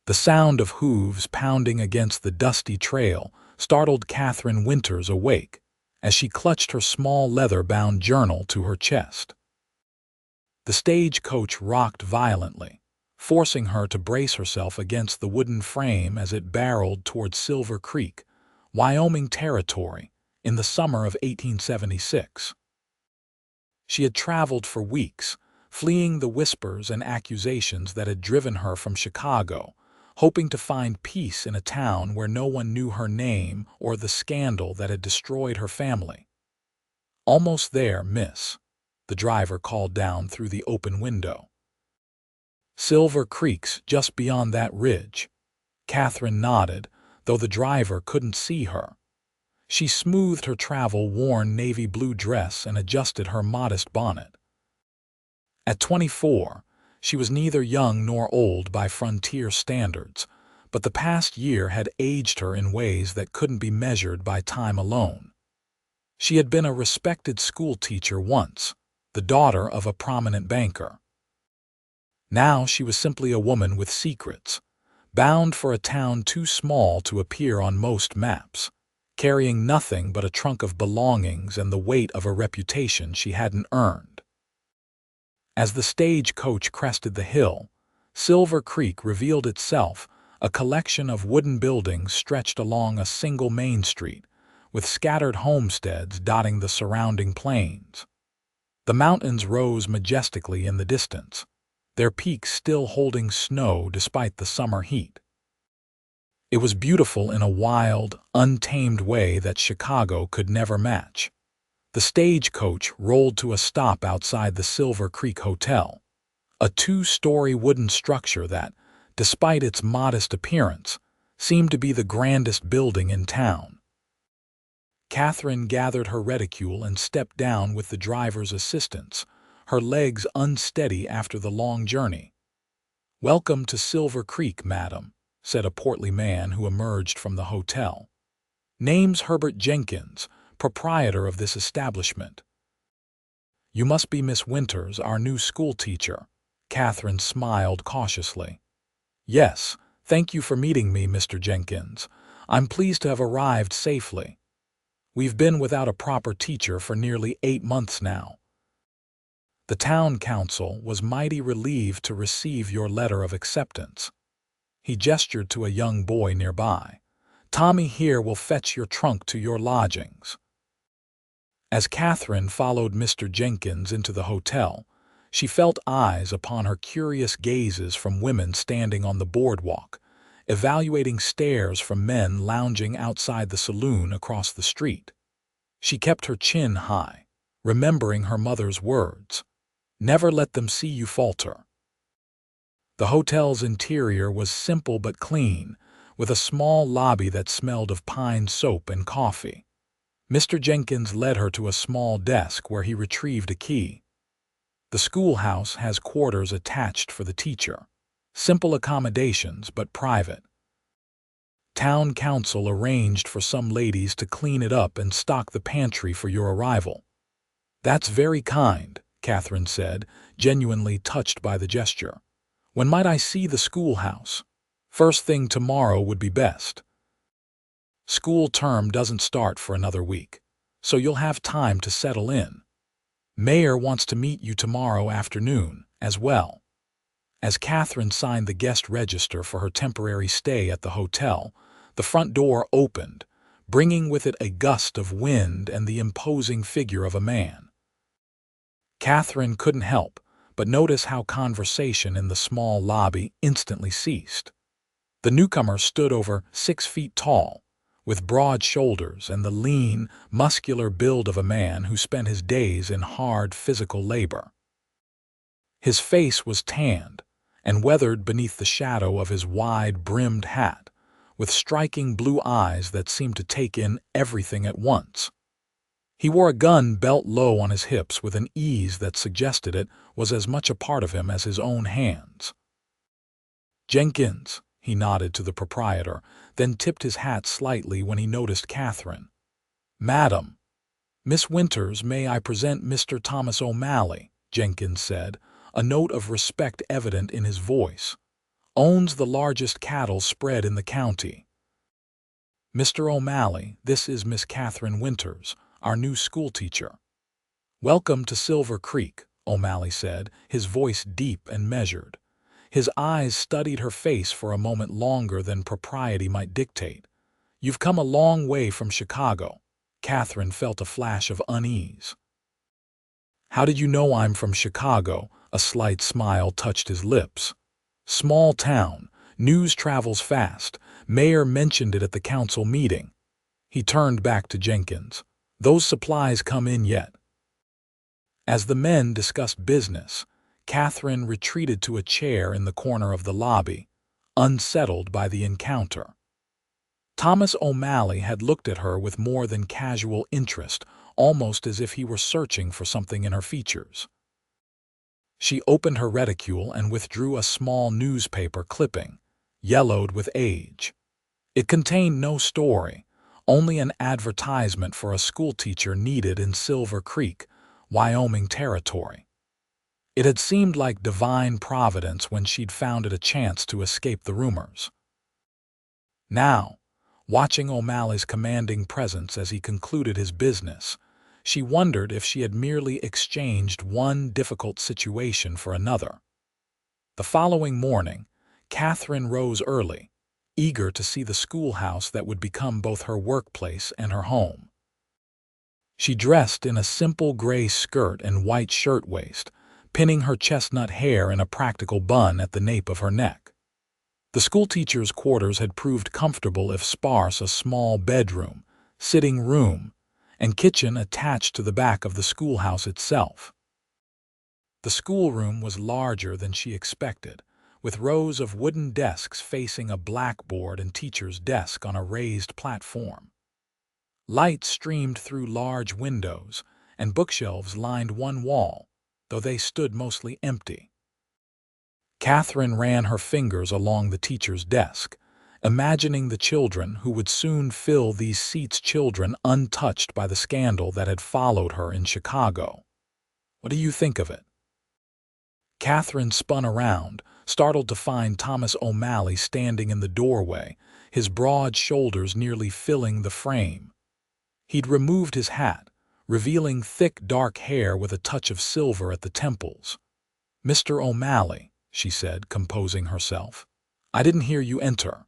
The sound of hooves pounding against the dusty trail startled Katherine Winters awake as she clutched her small leather-bound journal to her chest. The stagecoach rocked violently, forcing her to brace herself against the wooden frame as it barreled toward Silver Creek, Wyoming territory, in the summer of 1876. She had traveled for weeks, fleeing the whispers and accusations that had driven her from Chicago, hoping to find peace in a town where no one knew her name or the scandal that had destroyed her family. "Almost there, miss," the driver called down through the open window. "Silver Creek's just beyond that ridge." Katherine nodded, though the driver couldn't see her. She smoothed her travel-worn navy blue dress and adjusted her modest bonnet. At 24, she was neither young nor old by frontier standards, but the past year had aged her in ways that couldn't be measured by time alone. She had been a respected schoolteacher once, the daughter of a prominent banker. Now she was simply a woman with secrets, bound for a town too small to appear on most maps, carrying nothing but a trunk of belongings and the weight of a reputation she hadn't earned. As the stagecoach crested the hill, Silver Creek revealed itself, a collection of wooden buildings stretched along a single main street, with scattered homesteads dotting the surrounding plains. The mountains rose majestically in the distance, their peaks still holding snow despite the summer heat. It was beautiful in a wild, untamed way that Chicago could never match. The stagecoach rolled to a stop outside the Silver Creek Hotel, a two-story wooden structure that, despite its modest appearance, seemed to be the grandest building in town. Katherine gathered her reticule and stepped down with the driver's assistance, her legs unsteady after the long journey. "Welcome to Silver Creek, madam," said a portly man who emerged from the hotel. "Name's Herbert Jenkins, proprietor of this establishment." "You must be Miss Winters, our new schoolteacher." Katherine smiled cautiously. "Yes, thank you for meeting me, Mr. Jenkins. I'm pleased to have arrived safely. We've been without a proper teacher for nearly 8 months now. The town council was mighty relieved to receive your letter of acceptance." He gestured to a young boy nearby. "Tommy here will fetch your trunk to your lodgings." As Katherine followed Mr. Jenkins into the hotel, she felt eyes upon her curious gazes from women standing on the boardwalk, evaluating stares from men lounging outside the saloon across the street. She kept her chin high, remembering her mother's words, "Never let them see you falter." The hotel's interior was simple but clean, with a small lobby that smelled of pine soap and coffee. Mr. Jenkins led her to a small desk where he retrieved a key. The schoolhouse has quarters attached for the teacher. Simple accommodations, but private. Town council arranged for some ladies to clean it up and stock the pantry for your arrival. "That's very kind," Katherine said, genuinely touched by the gesture. "When might I see the schoolhouse?" "First thing tomorrow would be best. School term doesn't start for another week, so you'll have time to settle in. Mayor wants to meet you tomorrow afternoon, as well." As Katherine signed the guest register for her temporary stay at the hotel, the front door opened, bringing with it a gust of wind and the imposing figure of a man. Katherine couldn't help but notice how conversation in the small lobby instantly ceased. The newcomer stood over 6 feet tall, with broad shoulders and the lean, muscular build of a man who spent his days in hard physical labor. His face was tanned and weathered beneath the shadow of his wide-brimmed hat, with striking blue eyes that seemed to take in everything at once. He wore a gun belt low on his hips with an ease that suggested it was as much a part of him as his own hands. "Jenkins," he nodded to the proprietor, then tipped his hat slightly when he noticed Katherine. "Madam." "Miss Winters, may I present Mr. Thomas O'Malley," Jenkins said, a note of respect evident in his voice. Owns the largest cattle spread in the county. Mr. O'Malley, this is Miss Katherine Winters, our new schoolteacher. Welcome to Silver Creek, O'Malley said, his voice deep and measured. His eyes studied her face for a moment longer than propriety might dictate. You've come a long way from Chicago. Katherine felt a flash of unease. How did you know I'm from Chicago? A slight smile touched his lips. Small town. News travels fast. Mayor mentioned it at the council meeting. He turned back to Jenkins. Those supplies come in yet? As the men discussed business, Katherine retreated to a chair in the corner of the lobby, unsettled by the encounter. Thomas O'Malley had looked at her with more than casual interest, almost as if he were searching for something in her features. She opened her reticule and withdrew a small newspaper clipping, yellowed with age. It contained no story, only an advertisement for a schoolteacher needed in Silver Creek, Wyoming territory. It had seemed like divine providence when she'd found it a chance to escape the rumors. Now, watching O'Malley's commanding presence as he concluded his business, she wondered if she had merely exchanged one difficult situation for another. The following morning, Katherine rose early, eager to see the schoolhouse that would become both her workplace and her home. She dressed in a simple gray skirt and white shirtwaist, pinning her chestnut hair in a practical bun at the nape of her neck. The schoolteacher's quarters had proved comfortable if sparse, a small bedroom, sitting room, and kitchen attached to the back of the schoolhouse itself. The schoolroom was larger than she expected, with rows of wooden desks facing a blackboard and teacher's desk on a raised platform. Light streamed through large windows, and bookshelves lined one wall, though they stood mostly empty. Katherine ran her fingers along the teacher's desk, imagining the children who would soon fill these seats, children untouched by the scandal that had followed her in Chicago. What do you think of it? Katherine spun around, startled to find Thomas O'Malley standing in the doorway, his broad shoulders nearly filling the frame. He'd removed his hat, revealing thick dark hair with a touch of silver at the temples. "Mr. O'Malley," she said, composing herself, "I didn't hear you enter."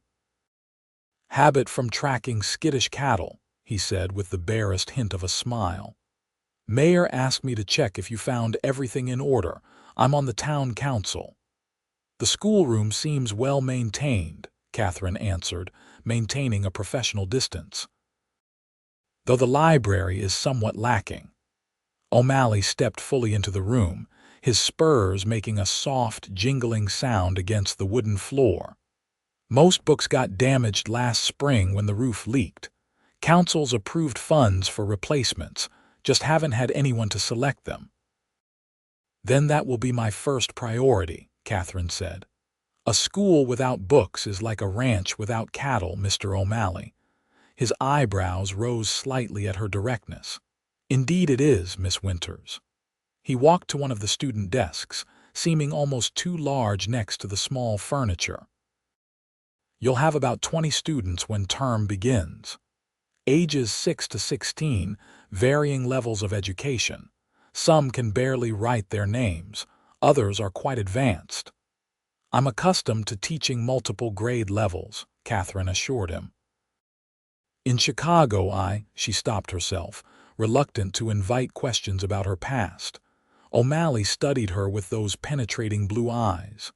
"Habit from tracking skittish cattle," he said with the barest hint of a smile. "Mayor asked me to check if you found everything in order. I'm on the town council." "The schoolroom seems well maintained," Katherine answered, maintaining a professional distance, "though the library is somewhat lacking." O'Malley stepped fully into the room, his spurs making a soft, jingling sound against the wooden floor. "Most books got damaged last spring when the roof leaked. Council's approved funds for replacements, just haven't had anyone to select them." "Then that will be my first priority," Katherine said. "A school without books is like a ranch without cattle, Mr. O'Malley." His eyebrows rose slightly at her directness. "Indeed it is, Miss Winters." He walked to one of the student desks, seeming almost too large next to the small furniture. "You'll have about 20 students when term begins. Ages 6 to 16, varying levels of education. Some can barely write their names, others are quite advanced." "I'm accustomed to teaching multiple grade levels," Katherine assured him. "In Chicago, she stopped herself, reluctant to invite questions about her past. O'Malley studied her with those penetrating blue eyes.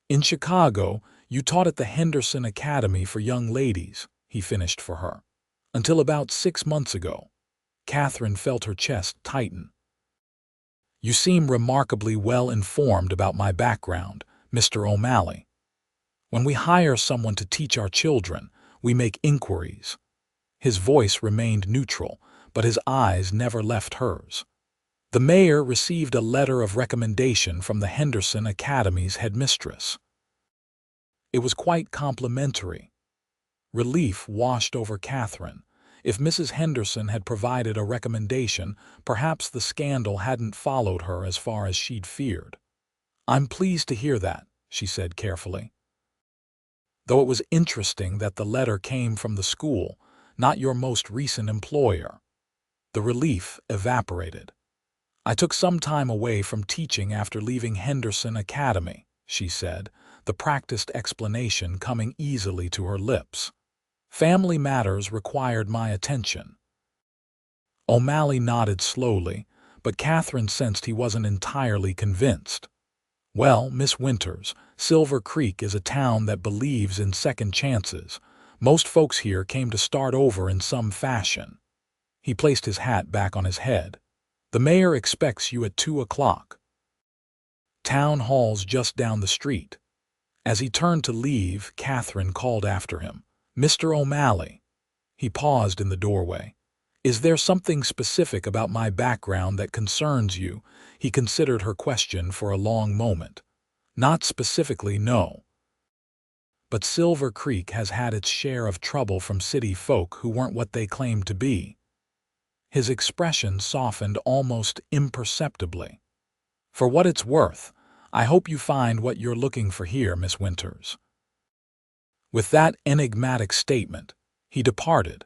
"In Chicago, you taught at the Henderson Academy for Young Ladies," he finished for her. "Until about 6 months ago." Katherine felt her chest tighten. "You seem remarkably well informed about my background, Mr. O'Malley. When we hire someone to teach our children, we make inquiries." His voice remained neutral, but his eyes never left hers. "The mayor received a letter of recommendation from the Henderson Academy's headmistress. It was quite complimentary." Relief washed over Katherine. If Mrs. Henderson had provided a recommendation, perhaps the scandal hadn't followed her as far as she'd feared. "I'm pleased to hear that," she said carefully. though it was interesting that the letter came from the school, not your most recent employer. The relief evaporated. I took some time away from teaching after leaving Henderson Academy, she said, the practiced explanation coming easily to her lips. Family matters required my attention. O'Malley nodded slowly, but Katherine sensed he wasn't entirely convinced. Well, Miss Winters, Silver Creek is a town that believes in second chances. Most folks here came to start over in some fashion. He placed his hat back on his head. The mayor expects you at 2 o'clock. Town hall's just down the street. As he turned to leave, Katherine called after him. Mr. O'Malley. He paused in the doorway. Is there something specific about my background that concerns you? He considered her question for a long moment. Not specifically, no. But Silver Creek has had its share of trouble from city folk who weren't what they claimed to be. His expression softened almost imperceptibly. For what it's worth, I hope you find what you're looking for here, Miss Winters. With that enigmatic statement, he departed,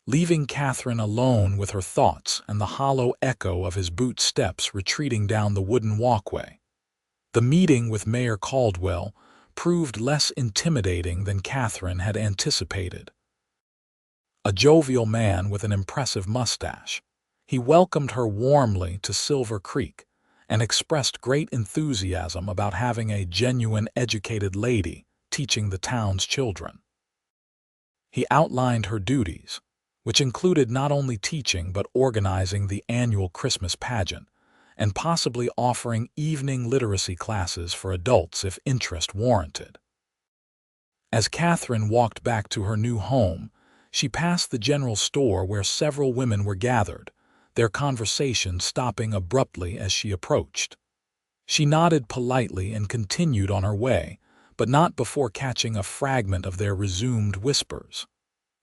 leaving Katherine alone with her thoughts and the hollow echo of his boot steps retreating down the wooden walkway. The meeting with Mayor Caldwell proved less intimidating than Katherine had anticipated. A jovial man with an impressive mustache, he welcomed her warmly to Silver Creek and expressed great enthusiasm about having a genuine educated lady teaching the town's children. He outlined her duties, which included not only teaching but organizing the annual Christmas pageant and possibly offering evening literacy classes for adults if interest warranted. As Katherine walked back to her new home, she passed the general store where several women were gathered, their conversation stopping abruptly as she approached. She nodded politely and continued on her way, but not before catching a fragment of their resumed whispers.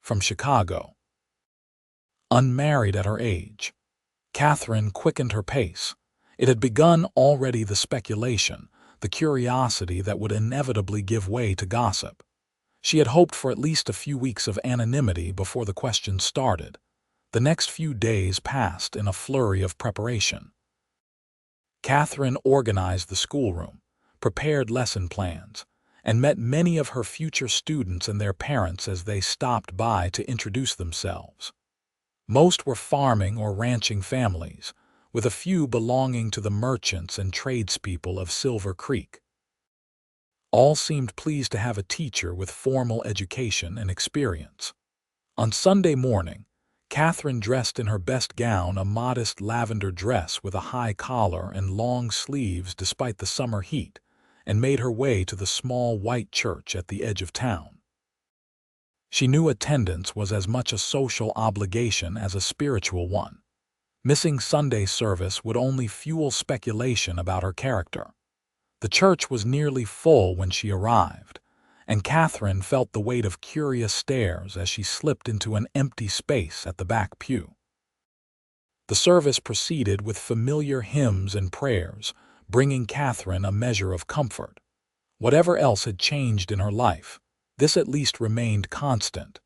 From Chicago. Unmarried at her age. Katherine quickened her pace. It had begun already, the speculation, the curiosity that would inevitably give way to gossip. She had hoped for at least a few weeks of anonymity before the question started. The next few days passed in a flurry of preparation. Katherine organized the schoolroom, prepared lesson plans, and met many of her future students and their parents as they stopped by to introduce themselves. Most were farming or ranching families, with a few belonging to the merchants and tradespeople of Silver Creek. All seemed pleased to have a teacher with formal education and experience. On Sunday morning, Katherine dressed in her best gown, a modest lavender dress with a high collar and long sleeves despite the summer heat, and made her way to the small white church at the edge of town. She knew attendance was as much a social obligation as a spiritual one. Missing Sunday service would only fuel speculation about her character. The church was nearly full when she arrived, and Katherine felt the weight of curious stares as she slipped into an empty space at the back pew. The service proceeded with familiar hymns and prayers, bringing Katherine a measure of comfort. Whatever else had changed in her life, this at least remained constant.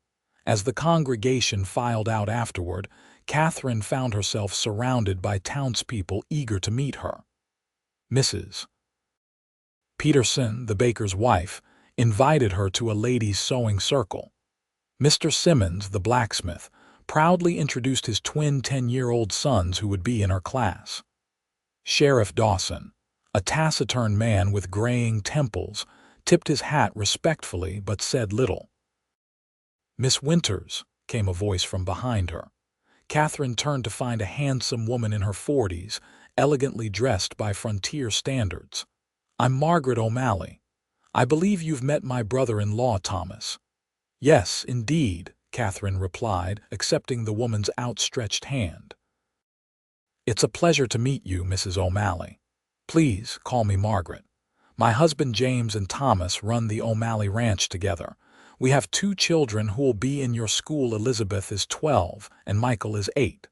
As the congregation filed out afterward, Katherine found herself surrounded by townspeople eager to meet her. Mrs. Peterson, the baker's wife, invited her to a ladies' sewing circle. Mr. Simmons, the blacksmith, proudly introduced his twin 10-year-old sons who would be in her class. Sheriff Dawson, a taciturn man with graying temples, tipped his hat respectfully but said little. Miss Winters, came a voice from behind her. Katherine turned to find a handsome woman in her 40s, elegantly dressed by frontier standards. I'm Margaret O'Malley. I believe you've met my brother-in-law, Thomas. Yes, indeed, Katherine replied, accepting the woman's outstretched hand. It's a pleasure to meet you, Mrs. O'Malley. Please call me Margaret. My husband James and Thomas run the O'Malley Ranch together. We have 2 children who will be in your school. Elizabeth is 12 and Michael is 8.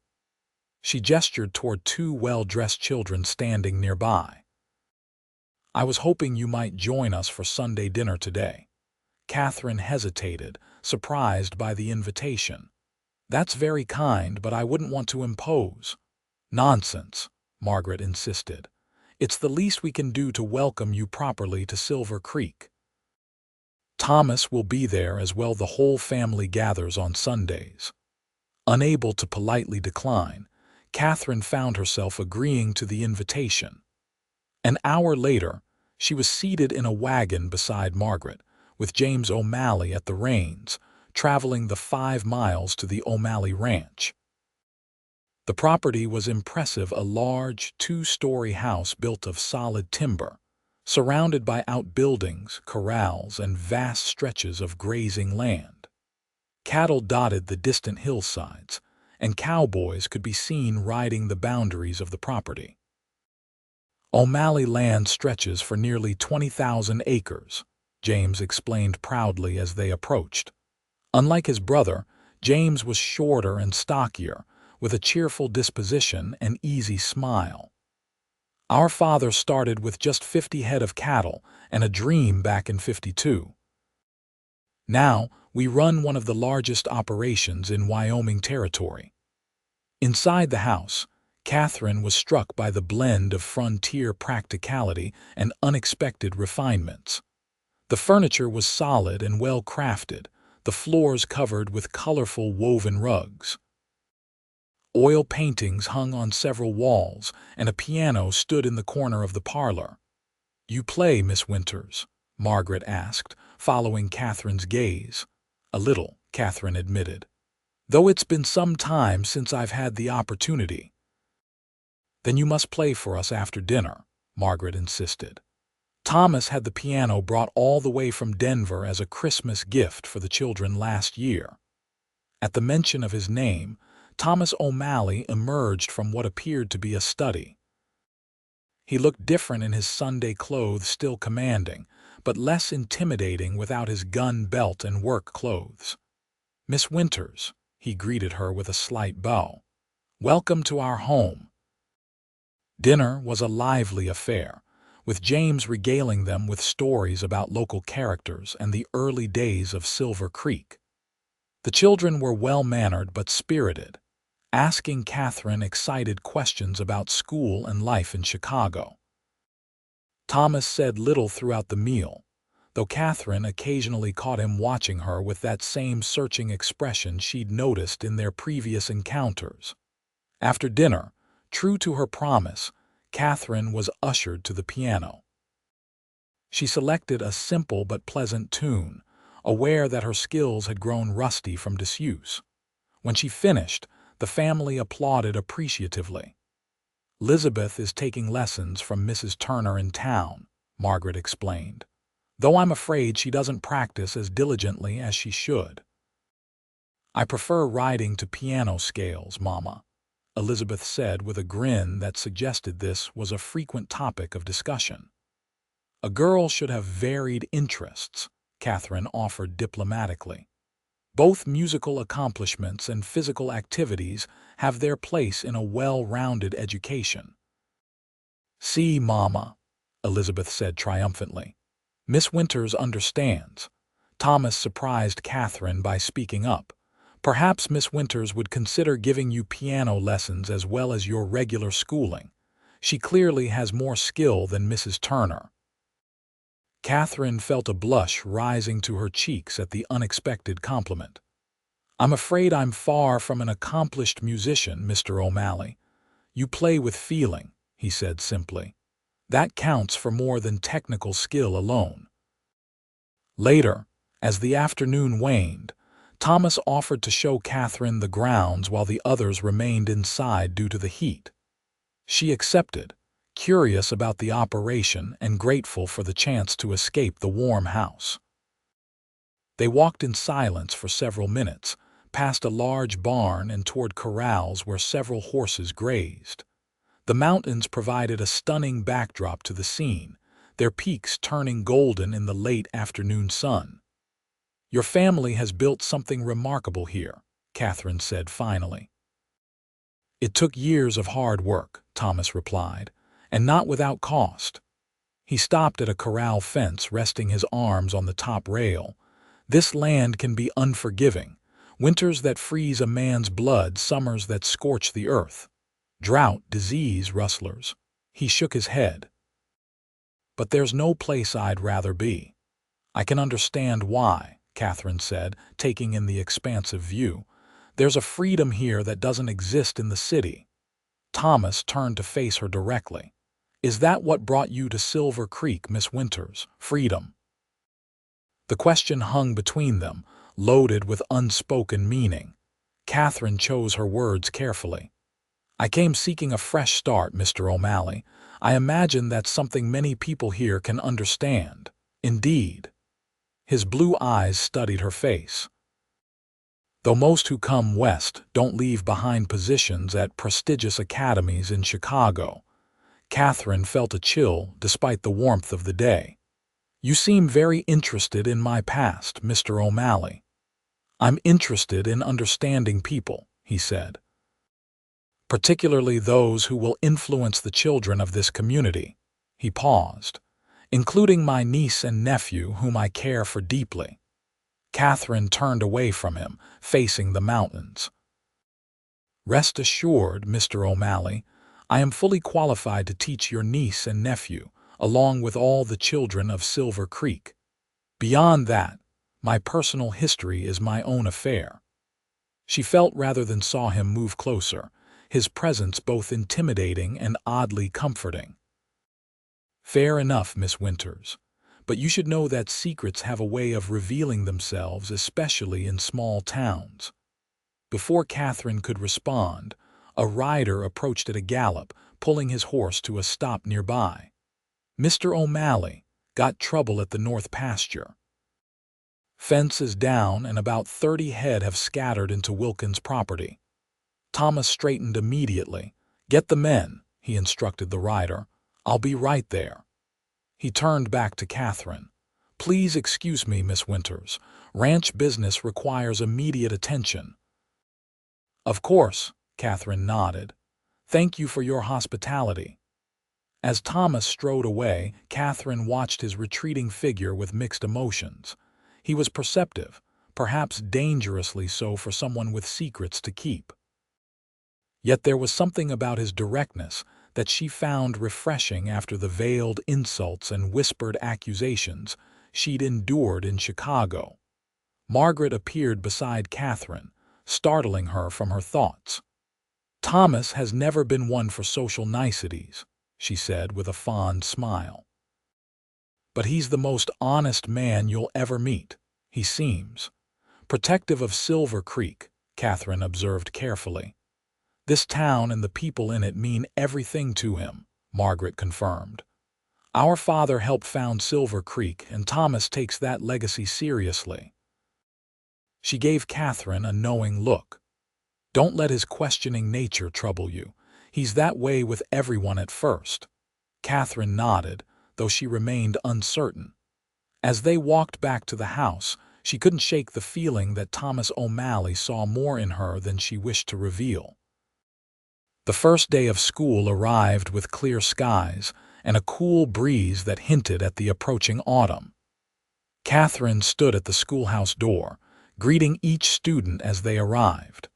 She gestured toward 2 well-dressed children standing nearby. I was hoping you might join us for Sunday dinner today. Katherine hesitated, surprised by the invitation. "That's very kind, but I wouldn't want to impose." "Nonsense," Margaret insisted. "It's the least we can do to welcome you properly to Silver Creek. Thomas will be there as well. The whole family gathers on Sundays." Unable to politely decline, Katherine found herself agreeing to the invitation. An hour later, she was seated in a wagon beside Margaret, with James O'Malley at the reins, traveling the 5 miles to the O'Malley Ranch. The property was impressive, a large, 2-story house built of solid timber, surrounded by outbuildings, corrals, and vast stretches of grazing land. Cattle dotted the distant hillsides, and cowboys could be seen riding the boundaries of the property. O'Malley land stretches for nearly 20,000 acres, James explained proudly as they approached. Unlike his brother, James was shorter and stockier, with a cheerful disposition and easy smile. "Our father started with just 50 head of cattle and a dream back in '52. Now, we run one of the largest operations in Wyoming territory." Inside the house, Katherine was struck by the blend of frontier practicality and unexpected refinements. The furniture was solid and well crafted, the floors covered with colorful woven rugs. Oil paintings hung on several walls, and a piano stood in the corner of the parlor. "You play, Miss Winters?" Margaret asked, following Katherine's gaze. "A little," Katherine admitted, "though it's been some time since I've had the opportunity." "Then you must play for us after dinner," Margaret insisted. "Thomas had the piano brought all the way from Denver as a Christmas gift for the children last year." At the mention of his name, Thomas O'Malley emerged from what appeared to be a study. He looked different in his Sunday clothes, still commanding, but less intimidating without his gun belt and work clothes. "Miss Winters," he greeted her with a slight bow. "Welcome to our home." Dinner was a lively affair, with James regaling them with stories about local characters and the early days of Silver Creek. The children were well-mannered but spirited, asking Katherine excited questions about school and life in Chicago. Thomas said little throughout the meal, though Katherine occasionally caught him watching her with that same searching expression she'd noticed in their previous encounters. After dinner, true to her promise, Katherine was ushered to the piano. She selected a simple but pleasant tune, aware that her skills had grown rusty from disuse. When she finished, the family applauded appreciatively. "Elizabeth is taking lessons from Mrs. Turner in town," Margaret explained, "though I'm afraid she doesn't practice as diligently as she should." "I prefer riding to piano scales, Mama," Elizabeth said with a grin that suggested this was a frequent topic of discussion. "A girl should have varied interests," Katherine offered diplomatically. "Both musical accomplishments and physical activities have their place in a well-rounded education." "See, Mama," Elizabeth said triumphantly. "Miss Winters understands." Thomas surprised Katherine by speaking up. "Perhaps Miss Winters would consider giving you piano lessons as well as your regular schooling. She clearly has more skill than Mrs. Turner." Katherine felt a blush rising to her cheeks at the unexpected compliment. "I'm afraid I'm far from an accomplished musician, Mr. O'Malley. You play with feeling," he said simply. "That counts for more than technical skill alone." Later, as the afternoon waned, Thomas offered to show Katherine the grounds while the others remained inside due to the heat. She accepted, curious about the operation and grateful for the chance to escape the warm house. They walked in silence for several minutes, past a large barn and toward corrals where several horses grazed. The mountains provided a stunning backdrop to the scene, their peaks turning golden in the late afternoon sun. "Your family has built something remarkable here," Katherine said finally. "It took years of hard work," Thomas replied, "and not without cost." He stopped at a corral fence, resting his arms on the top rail, This land can be unforgiving. Winters that freeze a man's blood, summers that scorch the earth. Drought, disease, rustlers. He shook his head. But there's no place I'd rather be. I can understand why, Katherine said, taking in the expansive view. There's a freedom here that doesn't exist in the city. Thomas turned to face her directly. Is that what brought you to Silver Creek, Miss Winters? Freedom? The question hung between them, loaded with unspoken meaning. Katherine chose her words carefully. I came seeking a fresh start, Mr. O'Malley. I imagine that's something many people here can understand. Indeed. His blue eyes studied her face. Though most who come west don't leave behind positions at prestigious academies in Chicago, Katherine felt a chill despite the warmth of the day. You seem very interested in my past, Mr. O'Malley. I'm interested in understanding people, he said. Particularly those who will influence the children of this community. He paused. Including my niece and nephew, whom I care for deeply. Katherine turned away from him, facing the mountains. Rest assured, Mr. O'Malley, I am fully qualified to teach your niece and nephew, along with all the children of Silver Creek. Beyond that, my personal history is my own affair. She felt rather than saw him move closer, his presence both intimidating and oddly comforting. Fair enough, Miss Winters, but you should know that secrets have a way of revealing themselves, especially in small towns. Before Katherine could respond, a rider approached at a gallop, pulling his horse to a stop nearby. Mr. O'Malley, got trouble at the north pasture. Fence is down and about 30 head have scattered into Wilkins' property. Thomas straightened immediately. Get the men, he instructed the rider. I'll be right there. He turned back to Katherine. Please excuse me, Miss Winters. Ranch business requires immediate attention. Of course, Katherine nodded. Thank you for your hospitality. As Thomas strode away, Katherine watched his retreating figure with mixed emotions. He was perceptive, perhaps dangerously so for someone with secrets to keep. Yet there was something about his directness that she found refreshing after the veiled insults and whispered accusations she'd endured in Chicago. Margaret appeared beside Katherine, startling her from her thoughts. Thomas has never been one for social niceties, she said with a fond smile. But he's the most honest man you'll ever meet, he seems. Protective of Silver Creek, Katherine observed carefully. This town and the people in it mean everything to him, Margaret confirmed. Our father helped found Silver Creek, and Thomas takes that legacy seriously. She gave Katherine a knowing look. Don't let his questioning nature trouble you. He's that way with everyone at first. Katherine nodded, though she remained uncertain. As they walked back to the house, she couldn't shake the feeling that Thomas O'Malley saw more in her than she wished to reveal. The first day of school arrived with clear skies and a cool breeze that hinted at the approaching autumn. Katherine stood at the schoolhouse door, greeting each student as they arrived.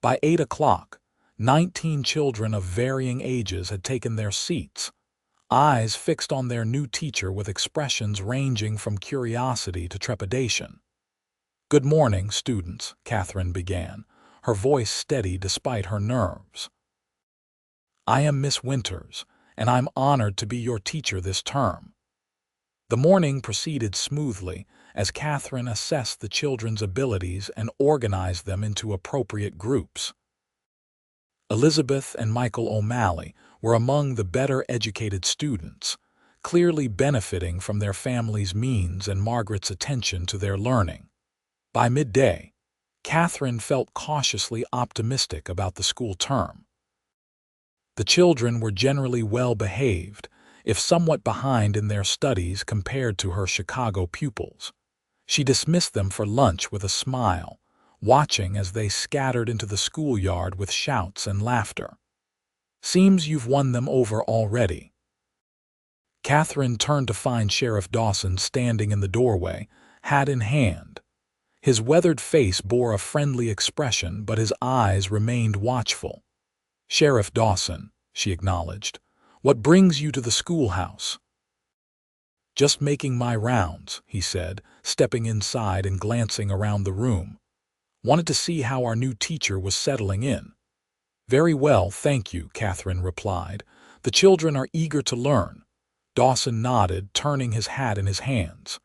By 8 o'clock, 19 children of varying ages had taken their seats, eyes fixed on their new teacher with expressions ranging from curiosity to trepidation. Good morning, students, Katherine began, her voice steady despite her nerves. I am Miss Winters, and I'm honored to be your teacher this term. The morning proceeded smoothly as Katherine assessed the children's abilities and organized them into appropriate groups. Elizabeth and Michael O'Malley were among the better-educated students, clearly benefiting from their family's means and Margaret's attention to their learning. By midday, Katherine felt cautiously optimistic about the school term. The children were generally well-behaved, if somewhat behind in their studies compared to her Chicago pupils. She dismissed them for lunch with a smile, watching as they scattered into the schoolyard with shouts and laughter. Seems you've won them over already. Katherine turned to find Sheriff Dawson standing in the doorway, hat in hand. His weathered face bore a friendly expression, but his eyes remained watchful. "Sheriff Dawson," she acknowledged. "What brings you to the schoolhouse?" "Just making my rounds," he said, stepping inside and glancing around the room. "Wanted to see how our new teacher was settling in." "Very well, thank you," Katherine replied. "The children are eager to learn." Dawson nodded, turning his hat in his hands.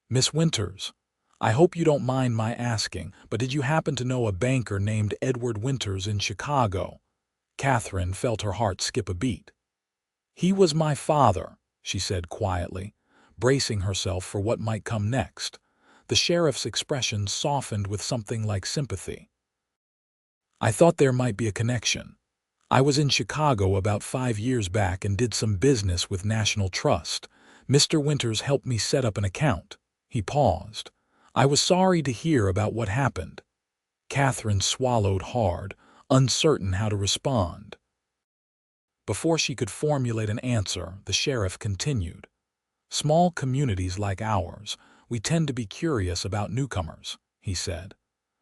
"Miss Winters, I hope you don't mind my asking, but did you happen to know a banker named Edward Winters in Chicago?" Katherine felt her heart skip a beat. "He was my father," she said quietly, bracing herself for what might come next. The sheriff's expression softened with something like sympathy. "I thought there might be a connection. I was in Chicago about 5 years back and did some business with National Trust. Mr. Winters helped me set up an account." He paused. "I was sorry to hear about what happened." Katherine swallowed hard, uncertain how to respond. Before she could formulate an answer, the sheriff continued. "Small communities like ours, we tend to be curious about newcomers," he said.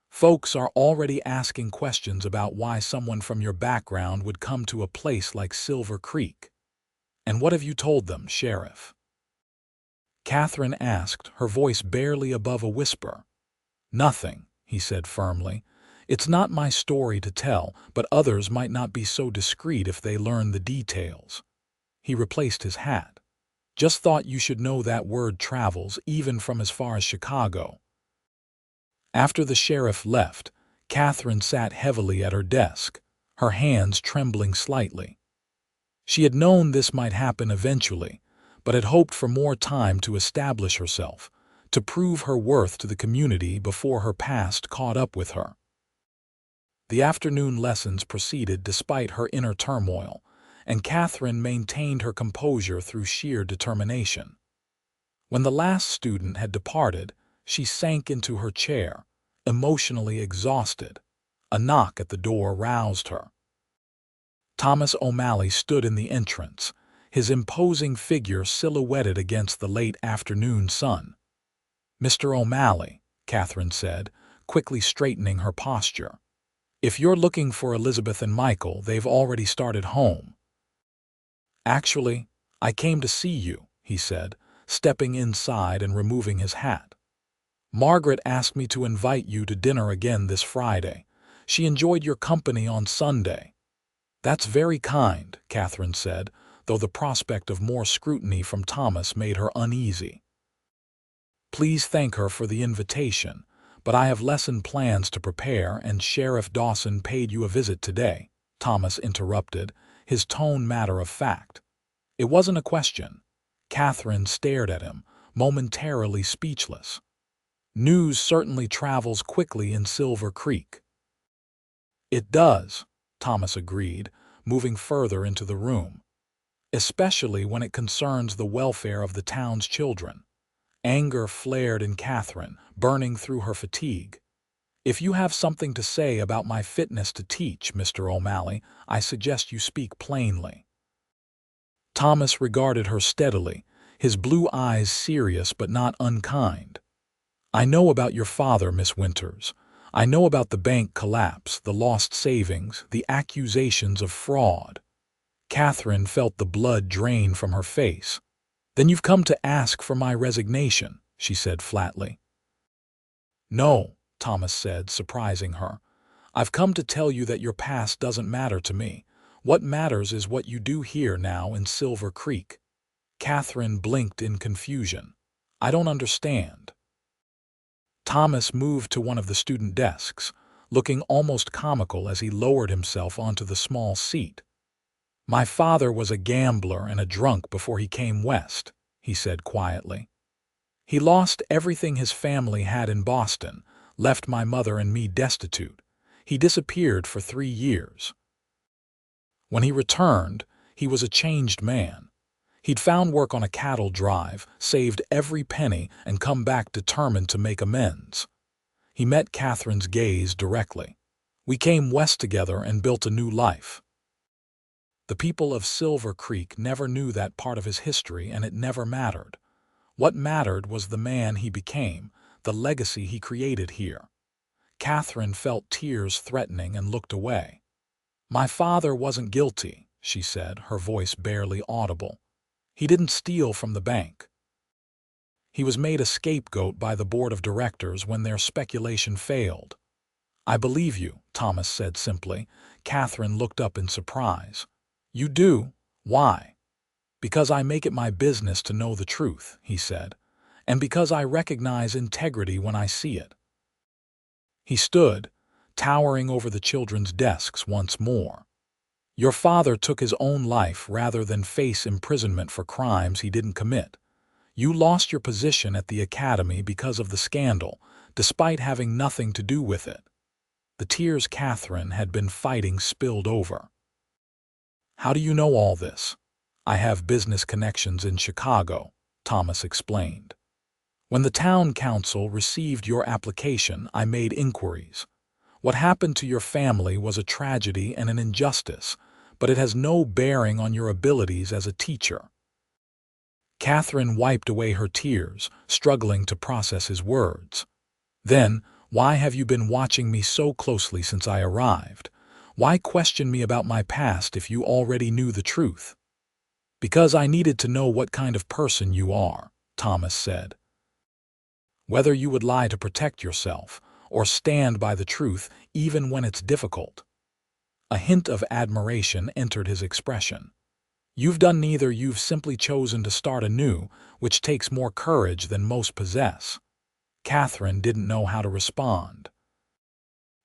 "Folks are already asking questions about why someone from your background would come to a place like Silver Creek." "And what have you told them, Sheriff?" Katherine asked, her voice barely above a whisper. "Nothing," he said firmly. "It's not my story to tell, but others might not be so discreet if they learn the details." He replaced his hat. "Just thought you should know that word travels even from as far as Chicago." After the sheriff left, Katherine sat heavily at her desk, her hands trembling slightly. She had known this might happen eventually, but had hoped for more time to establish herself, to prove her worth to the community before her past caught up with her. The afternoon lessons proceeded despite her inner turmoil, and Katherine maintained her composure through sheer determination. When the last student had departed, she sank into her chair, emotionally exhausted. A knock at the door roused her. Thomas O'Malley stood in the entrance, his imposing figure silhouetted against the late afternoon sun. "Mr. O'Malley," Katherine said, quickly straightening her posture. "If you're looking for Elizabeth and Michael, they've already started home." "Actually, I came to see you," he said, stepping inside and removing his hat. "Margaret asked me to invite you to dinner again this Friday. She enjoyed your company on Sunday." "That's very kind," Katherine said, though the prospect of more scrutiny from Thomas made her uneasy. "Please thank her for the invitation, but I have lesson plans to prepare and Sheriff Dawson paid you a visit today," Thomas interrupted, his tone matter of fact. It wasn't a question. Katherine stared at him, momentarily speechless. "News certainly travels quickly in Silver Creek." "It does," Thomas agreed, moving further into the room. "Especially when it concerns the welfare of the town's children." Anger flared in Katherine, burning through her fatigue. "If you have something to say about my fitness to teach, Mr. O'Malley, I suggest you speak plainly." Thomas regarded her steadily, his blue eyes serious but not unkind. "I know about your father, Miss Winters. I know about the bank collapse, the lost savings, the accusations of fraud." Katherine felt the blood drain from her face. "Then you've come to ask for my resignation," she said flatly. "No," Thomas said, surprising her. "I've come to tell you that your past doesn't matter to me. What matters is what you do here now in Silver Creek." Katherine blinked in confusion. "I don't understand." Thomas moved to one of the student desks, looking almost comical as he lowered himself onto the small seat. "My father was a gambler and a drunk before he came west," he said quietly. "He lost everything his family had in Boston, left my mother and me destitute. He disappeared for 3 years. When he returned, he was a changed man. He'd found work on a cattle drive, saved every penny, and come back determined to make amends." He met Katherine's gaze directly. "We came west together and built a new life." The people of Silver Creek never knew that part of his history, and it never mattered. What mattered was the man he became, the legacy he created here. Katherine felt tears threatening and looked away. "My father wasn't guilty," she said, her voice barely audible. "He didn't steal from the bank. He was made a scapegoat by the board of directors when their speculation failed." "I believe you," Thomas said simply. Katherine looked up in surprise. "You do? Why?" "Because I make it my business to know the truth," he said, "and because I recognize integrity when I see it." He stood, towering over the children's desks once more. "Your father took his own life rather than face imprisonment for crimes he didn't commit. You lost your position at the academy because of the scandal, despite having nothing to do with it." The tears Katherine had been fighting spilled over. "How do you know all this?" "I have business connections in Chicago," Thomas explained. "When the town council received your application, I made inquiries. What happened to your family was a tragedy and an injustice, but it has no bearing on your abilities as a teacher." Katherine wiped away her tears, struggling to process his words. "Then, why have you been watching me so closely since I arrived? Why question me about my past if you already knew the truth?" "Because I needed to know what kind of person you are," Thomas said. "Whether you would lie to protect yourself, or stand by the truth even when it's difficult." A hint of admiration entered his expression. "You've done neither. You've simply chosen to start anew, which takes more courage than most possess." Katherine didn't know how to respond.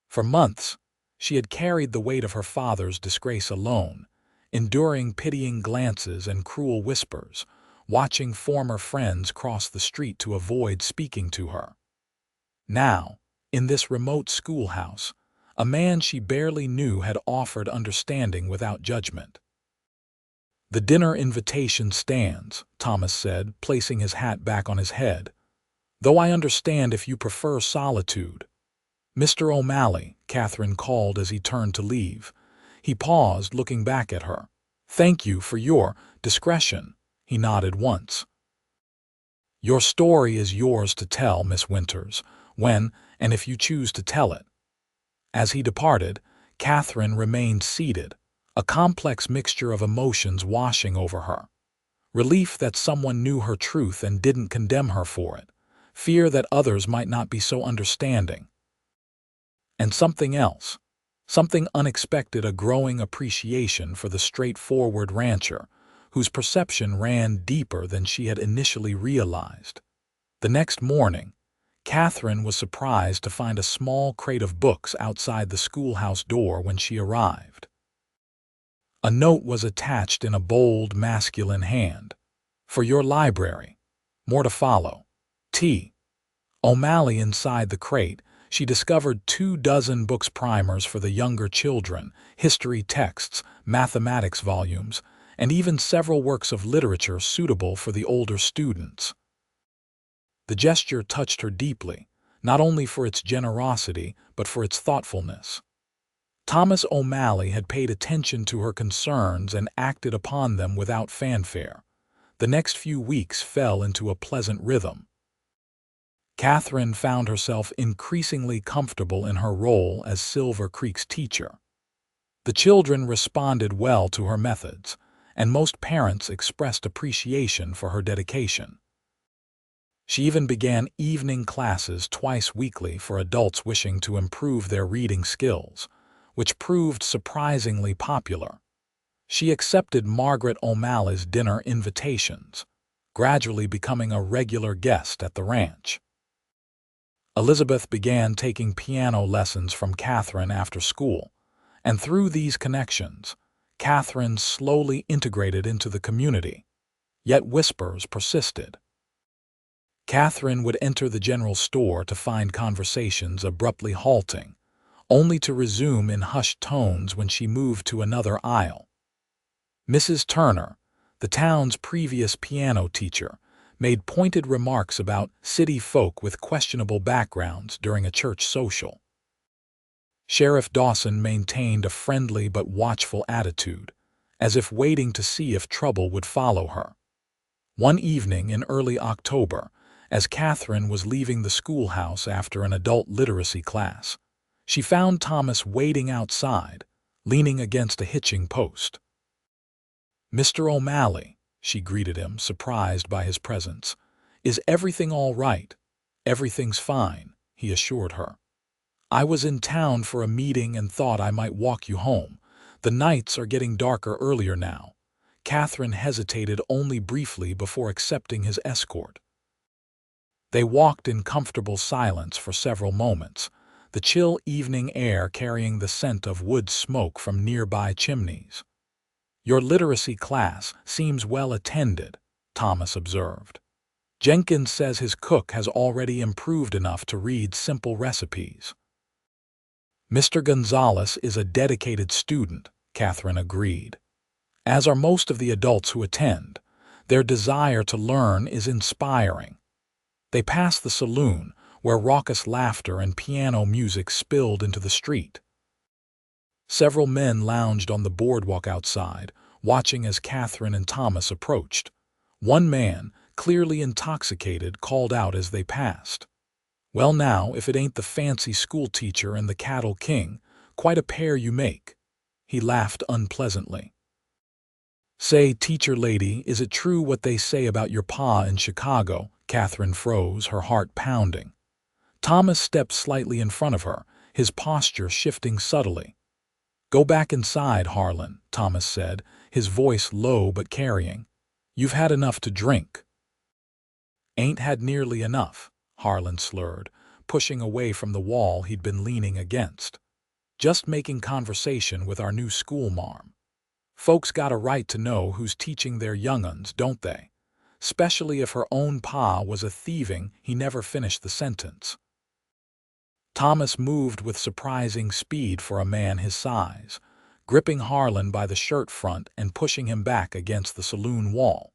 For months, she had carried the weight of her father's disgrace alone, enduring pitying glances and cruel whispers, watching former friends cross the street to avoid speaking to her. Now, in this remote schoolhouse, a man she barely knew had offered understanding without judgment. "The dinner invitation stands," Thomas said, placing his hat back on his head. "Though I understand if you prefer solitude." "Mr. O'Malley," Katherine called as he turned to leave. He paused, looking back at her. "Thank you for your discretion." He nodded once. "Your story is yours to tell, Miss Winters, when and if you choose to tell it." As he departed, Katherine remained seated, a complex mixture of emotions washing over her. Relief that someone knew her truth and didn't condemn her for it. Fear that others might not be so understanding. And something else, something unexpected, a growing appreciation for the straightforward rancher, whose perception ran deeper than she had initially realized. The next morning, Katherine was surprised to find a small crate of books outside the schoolhouse door when she arrived. A note was attached in a bold, masculine hand. "For your library. More to follow. T." O'Malley. Inside the crate, she discovered 24 books, primers for the younger children, history texts, mathematics volumes, and even several works of literature suitable for the older students. The gesture touched her deeply, not only for its generosity, but for its thoughtfulness. Thomas O'Malley had paid attention to her concerns and acted upon them without fanfare. The next few weeks fell into a pleasant rhythm. Katherine found herself increasingly comfortable in her role as Silver Creek's teacher. The children responded well to her methods, and most parents expressed appreciation for her dedication. She even began evening classes twice weekly for adults wishing to improve their reading skills, which proved surprisingly popular. She accepted Margaret O'Malley's dinner invitations, gradually becoming a regular guest at the ranch. Elizabeth began taking piano lessons from Katherine after school, and through these connections, Katherine slowly integrated into the community. Yet whispers persisted. Katherine would enter the general store to find conversations abruptly halting, only to resume in hushed tones when she moved to another aisle. Mrs. Turner, the town's previous piano teacher, made pointed remarks about city folk with questionable backgrounds during a church social. Sheriff Dawson maintained a friendly but watchful attitude, as if waiting to see if trouble would follow her. One evening in early October, as Catherine was leaving the schoolhouse after an adult literacy class, she found Thomas waiting outside, leaning against a hitching post. "Mr. O'Malley," she greeted him, surprised by his presence. "Is everything all right?" "Everything's fine," he assured her. "I was in town for a meeting and thought I might walk you home. The nights are getting darker earlier now." Catherine hesitated only briefly before accepting his escort. They walked in comfortable silence for several moments, the chill evening air carrying the scent of wood smoke from nearby chimneys. "Your literacy class seems well attended," Thomas observed. "Jenkins says his cook has already improved enough to read simple recipes." "Mr. Gonzalez is a dedicated student," Catherine agreed. "As are most of the adults who attend. Their desire to learn is inspiring." They passed the saloon, where raucous laughter and piano music spilled into the street. Several men lounged on the boardwalk outside, watching as Catherine and Thomas approached. One man, clearly intoxicated, called out as they passed, "Well now, if it ain't the fancy schoolteacher and the cattle king, quite a pair you make." He laughed unpleasantly. "Say, teacher lady, is it true what they say about your pa in Chicago?" Catherine froze, her heart pounding. Thomas stepped slightly in front of her, his posture shifting subtly. "Go back inside, Harlan," Thomas said, his voice low but carrying. "You've had enough to drink." "Ain't had nearly enough," Harlan slurred, pushing away from the wall he'd been leaning against. "Just making conversation with our new schoolmarm. Folks got a right to know who's teaching their young'uns, don't they? 'Specially if her own pa was a thieving." He never finished the sentence. Thomas moved with surprising speed for a man his size, gripping Harlan by the shirt front and pushing him back against the saloon wall.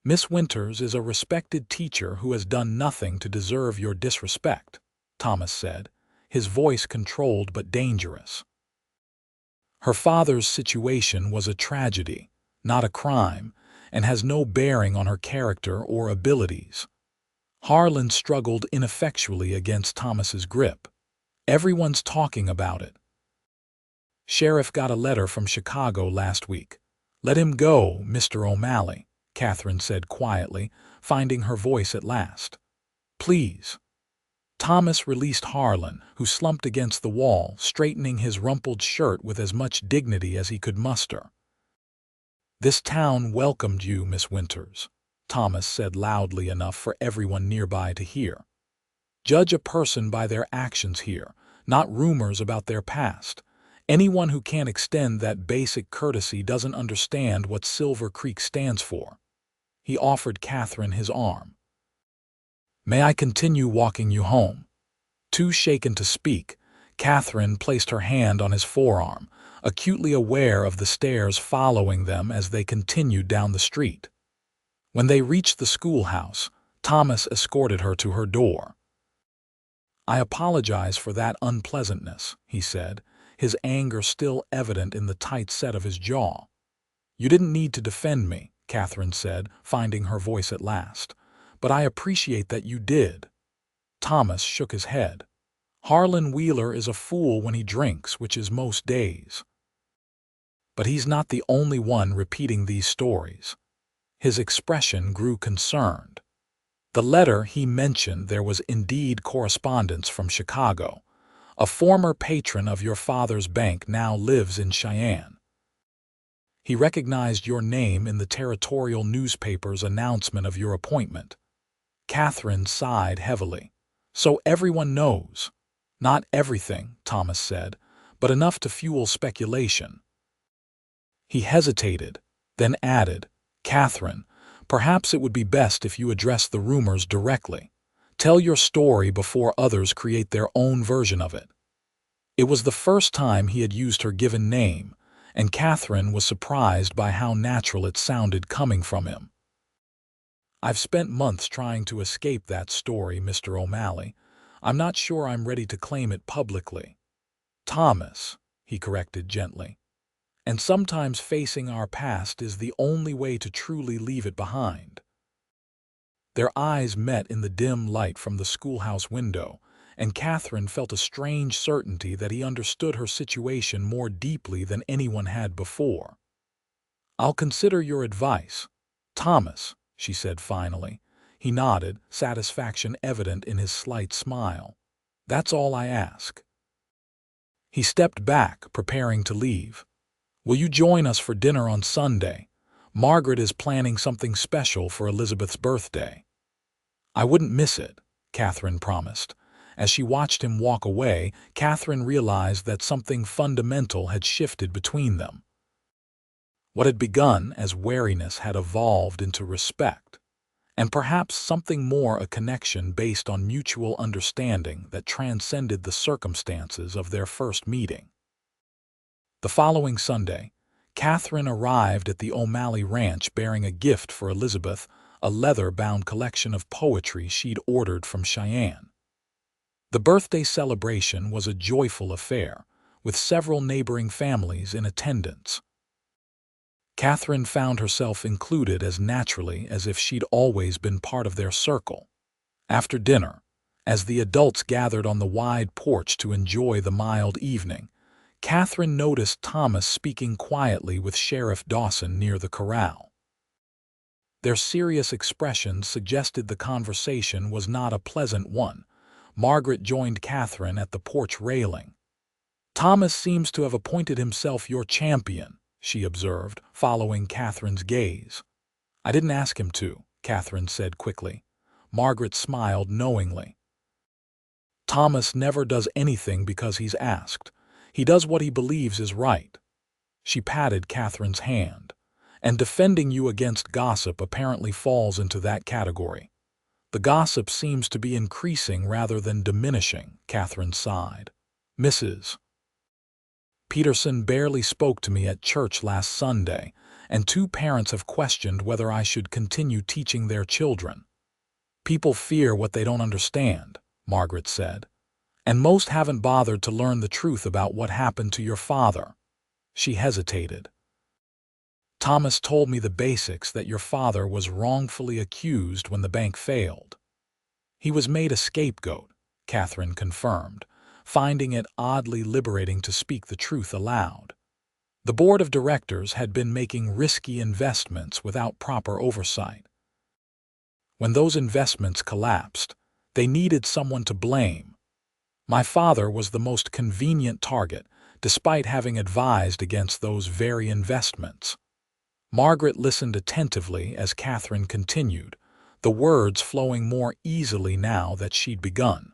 "Miss Winters is a respected teacher who has done nothing to deserve your disrespect," Thomas said, his voice controlled but dangerous. "Her father's situation was a tragedy, not a crime, and has no bearing on her character or abilities." Harlan struggled ineffectually against Thomas's grip. "Everyone's talking about it. Sheriff got a letter from Chicago last week. Let him go, Mr. O'Malley," Catherine said quietly, finding her voice at last. "Please." Thomas released Harlan, who slumped against the wall, straightening his rumpled shirt with as much dignity as he could muster. "This town welcomed you, Miss Winters," Thomas said loudly enough for everyone nearby to hear. "Judge a person by their actions here, not rumors about their past. Anyone who can't extend that basic courtesy doesn't understand what Silver Creek stands for." He offered Catherine his arm. "May I continue walking you home?" Too shaken to speak, Catherine placed her hand on his forearm, acutely aware of the stares following them as they continued down the street. When they reached the schoolhouse, Thomas escorted her to her door. "I apologize for that unpleasantness," he said, his anger still evident in the tight set of his jaw. "You didn't need to defend me," Catherine said, finding her voice at last, "but I appreciate that you did." Thomas shook his head. "Harlan Wheeler is a fool when he drinks, which is most days. But he's not the only one repeating these stories." His expression grew concerned. "The letter he mentioned, there was indeed correspondence from Chicago. A former patron of your father's bank now lives in Cheyenne. He recognized your name in the territorial newspaper's announcement of your appointment." Catherine sighed heavily. "So everyone knows." "Not everything," Thomas said, "but enough to fuel speculation." He hesitated, then added, "Catherine, perhaps it would be best if you address the rumors directly. Tell your story before others create their own version of it." It was the first time he had used her given name, and Catherine was surprised by how natural it sounded coming from him. "I've spent months trying to escape that story, Mr. O'Malley. I'm not sure I'm ready to claim it publicly." "Thomas," he corrected gently. "And sometimes facing our past is the only way to truly leave it behind." Their eyes met in the dim light from the schoolhouse window, and Katherine felt a strange certainty that he understood her situation more deeply than anyone had before. "I'll consider your advice, Thomas," she said finally. He nodded, satisfaction evident in his slight smile. "That's all I ask." He stepped back, preparing to leave. "Will you join us for dinner on Sunday? Margaret is planning something special for Elizabeth's birthday." "I wouldn't miss it," Katherine promised. As she watched him walk away, Katherine realized that something fundamental had shifted between them. What had begun as wariness had evolved into respect, and perhaps something more, a connection based on mutual understanding that transcended the circumstances of their first meeting. The following Sunday, Katherine arrived at the O'Malley Ranch bearing a gift for Elizabeth, a leather-bound collection of poetry she'd ordered from Cheyenne. The birthday celebration was a joyful affair, with several neighboring families in attendance. Katherine found herself included as naturally as if she'd always been part of their circle. After dinner, as the adults gathered on the wide porch to enjoy the mild evening, Katherine noticed Thomas speaking quietly with Sheriff Dawson near the corral. Their serious expressions suggested the conversation was not a pleasant one. Margaret joined Katherine at the porch railing. "Thomas seems to have appointed himself your champion," she observed, following Katherine's gaze. "I didn't ask him to," Katherine said quickly. Margaret smiled knowingly. "Thomas never does anything because he's asked. He does what he believes is right." She patted Katherine's hand. "And defending you against gossip apparently falls into that category." "The gossip seems to be increasing rather than diminishing," Katherine sighed. "Mrs. Peterson barely spoke to me at church last Sunday, and 2 parents have questioned whether I should continue teaching their children." "People fear what they don't understand," Margaret said. "And most haven't bothered to learn the truth about what happened to your father." She hesitated. "Thomas told me the basics, that your father was wrongfully accused when the bank failed." "He was made a scapegoat," Katherine confirmed, finding it oddly liberating to speak the truth aloud. The board of directors had been making risky investments without proper oversight. When those investments collapsed, they needed someone to blame. My father was the most convenient target, despite having advised against those very investments. Margaret listened attentively as Katherine continued, the words flowing more easily now that she'd begun.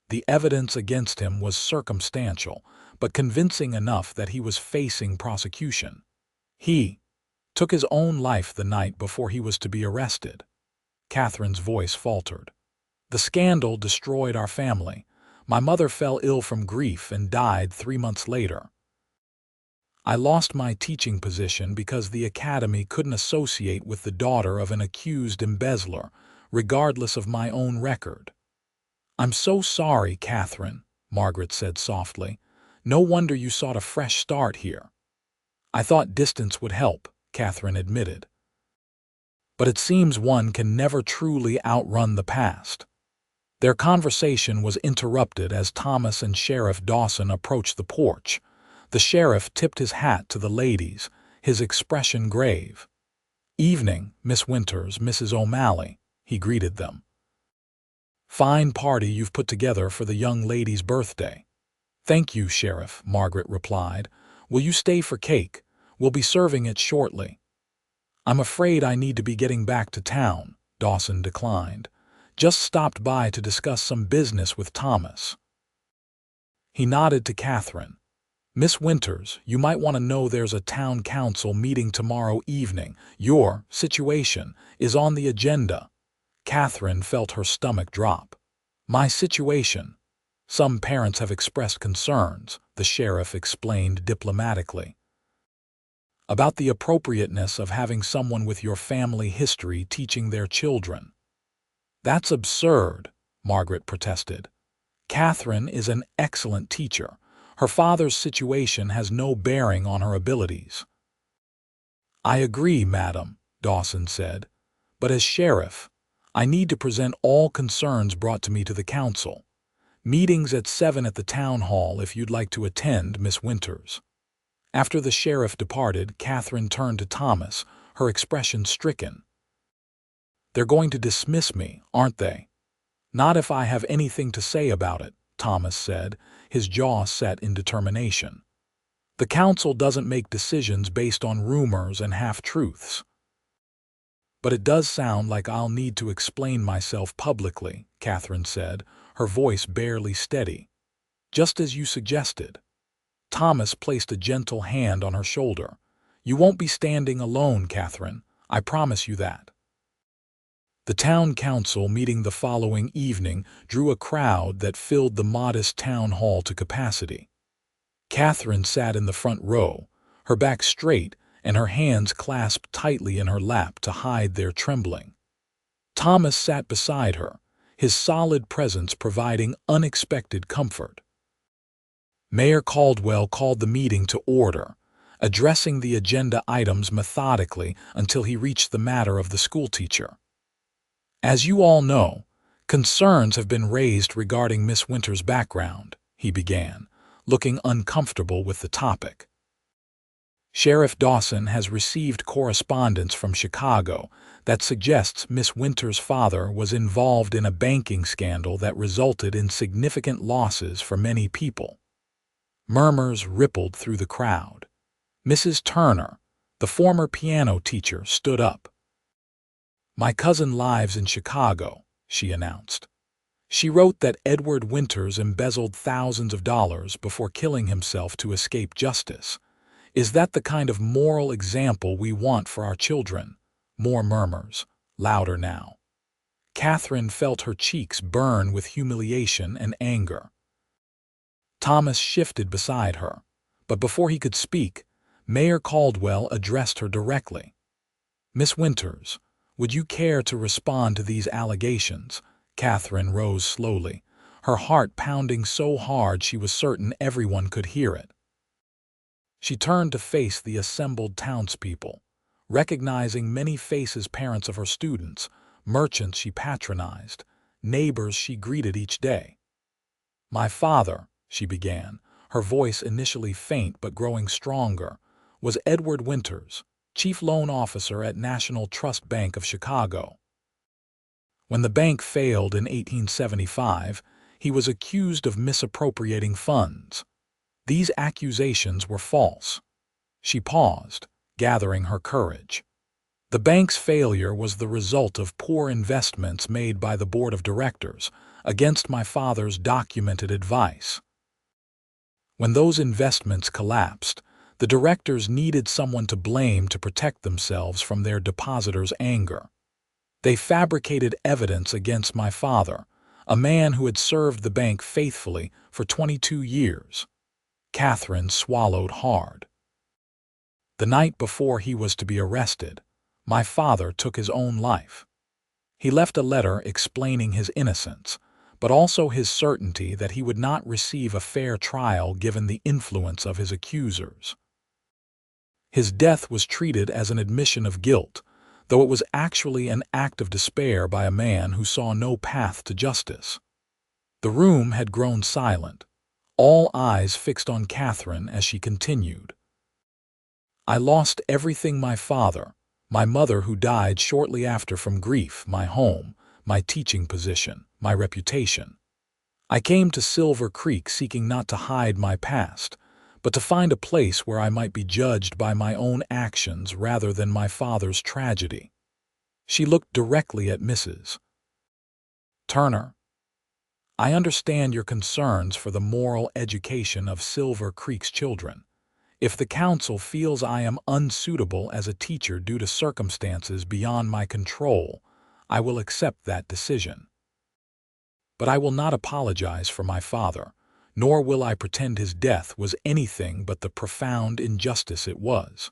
The evidence against him was circumstantial, but convincing enough that he was facing prosecution. He took his own life the night before he was to be arrested. Katherine's voice faltered. "The scandal destroyed our family. My mother fell ill from grief and died 3 months later. I lost my teaching position because the academy couldn't associate with the daughter of an accused embezzler, regardless of my own record." "I'm so sorry, Katherine," Margaret said softly. "No wonder you sought a fresh start here." "I thought distance would help," Katherine admitted. "But it seems one can never truly outrun the past." Their conversation was interrupted as Thomas and Sheriff Dawson approached the porch. The sheriff tipped his hat to the ladies, his expression grave. "Evening, Miss Winters, Mrs. O'Malley," he greeted them. "Fine party you've put together for the young lady's birthday." "Thank you, Sheriff," Margaret replied. "Will you stay for cake? We'll be serving it shortly." "I'm afraid I need to be getting back to town," Dawson declined. "Just stopped by to discuss some business with Thomas." He nodded to Katherine. "Miss Winters, you might want to know there's a town council meeting tomorrow evening. Your situation is on the agenda." Katherine felt her stomach drop. "My situation? Some parents have expressed concerns," the sheriff explained diplomatically, "about the appropriateness of having someone with your family history teaching their children." "That's absurd," Margaret protested. "Katherine is an excellent teacher. Her father's situation has no bearing on her abilities." "I agree, madam," Dawson said. "But as sheriff, I need to present all concerns brought to me to the council. Meetings at 7 at the town hall if you'd like to attend, Miss Winters." After the sheriff departed, Katherine turned to Thomas, her expression stricken. "They're going to dismiss me, aren't they?" "Not if I have anything to say about it," Thomas said, his jaw set in determination. "The council doesn't make decisions based on rumors and half-truths." "But it does sound like I'll need to explain myself publicly," Katherine said, her voice barely steady. "Just as you suggested." Thomas placed a gentle hand on her shoulder. "You won't be standing alone, Katherine. I promise you that." The town council meeting the following evening drew a crowd that filled the modest town hall to capacity. Katherine sat in the front row, her back straight and her hands clasped tightly in her lap to hide their trembling. Thomas sat beside her, his solid presence providing unexpected comfort. Mayor Caldwell called the meeting to order, addressing the agenda items methodically until he reached the matter of the schoolteacher. "As you all know, concerns have been raised regarding Miss Winters' background," he began, looking uncomfortable with the topic. "Sheriff Dawson has received correspondence from Chicago that suggests Miss Winters' father was involved in a banking scandal that resulted in significant losses for many people." Murmurs rippled through the crowd. Mrs. Turner, the former piano teacher, stood up. "My cousin lives in Chicago," she announced. "She wrote that Edward Winters embezzled thousands of dollars before killing himself to escape justice. Is that the kind of moral example we want for our children?" More murmurs, louder now. Katherine felt her cheeks burn with humiliation and anger. Thomas shifted beside her, but before he could speak, Mayor Caldwell addressed her directly. "Miss Winters, would you care to respond to these allegations?" Katherine rose slowly, her heart pounding so hard she was certain everyone could hear it. She turned to face the assembled townspeople, recognizing many faces parents of her students, merchants she patronized, neighbors she greeted each day. "My father," she began, her voice initially faint but growing stronger, "was Edward Winters, chief loan officer at National Trust Bank of Chicago. When the bank failed in 1875, he was accused of misappropriating funds. These accusations were false." She paused, gathering her courage. "The bank's failure was the result of poor investments made by the board of directors, against my father's documented advice. When those investments collapsed, the directors needed someone to blame to protect themselves from their depositors' anger. They fabricated evidence against my father, a man who had served the bank faithfully for 22 years. Katherine swallowed hard. "The night before he was to be arrested, my father took his own life. He left a letter explaining his innocence, but also his certainty that he would not receive a fair trial given the influence of his accusers. His death was treated as an admission of guilt, though it was actually an act of despair by a man who saw no path to justice." The room had grown silent, all eyes fixed on Katherine as she continued. "I lost everything: my father, my mother who died shortly after from grief, my home, my teaching position, my reputation. I came to Silver Creek seeking not to hide my past, but to find a place where I might be judged by my own actions rather than my father's tragedy." She looked directly at Mrs. Turner. "I understand your concerns for the moral education of Silver Creek's children. If the council feels I am unsuitable as a teacher due to circumstances beyond my control, I will accept that decision. But I will not apologize for my father, nor will I pretend his death was anything but the profound injustice it was."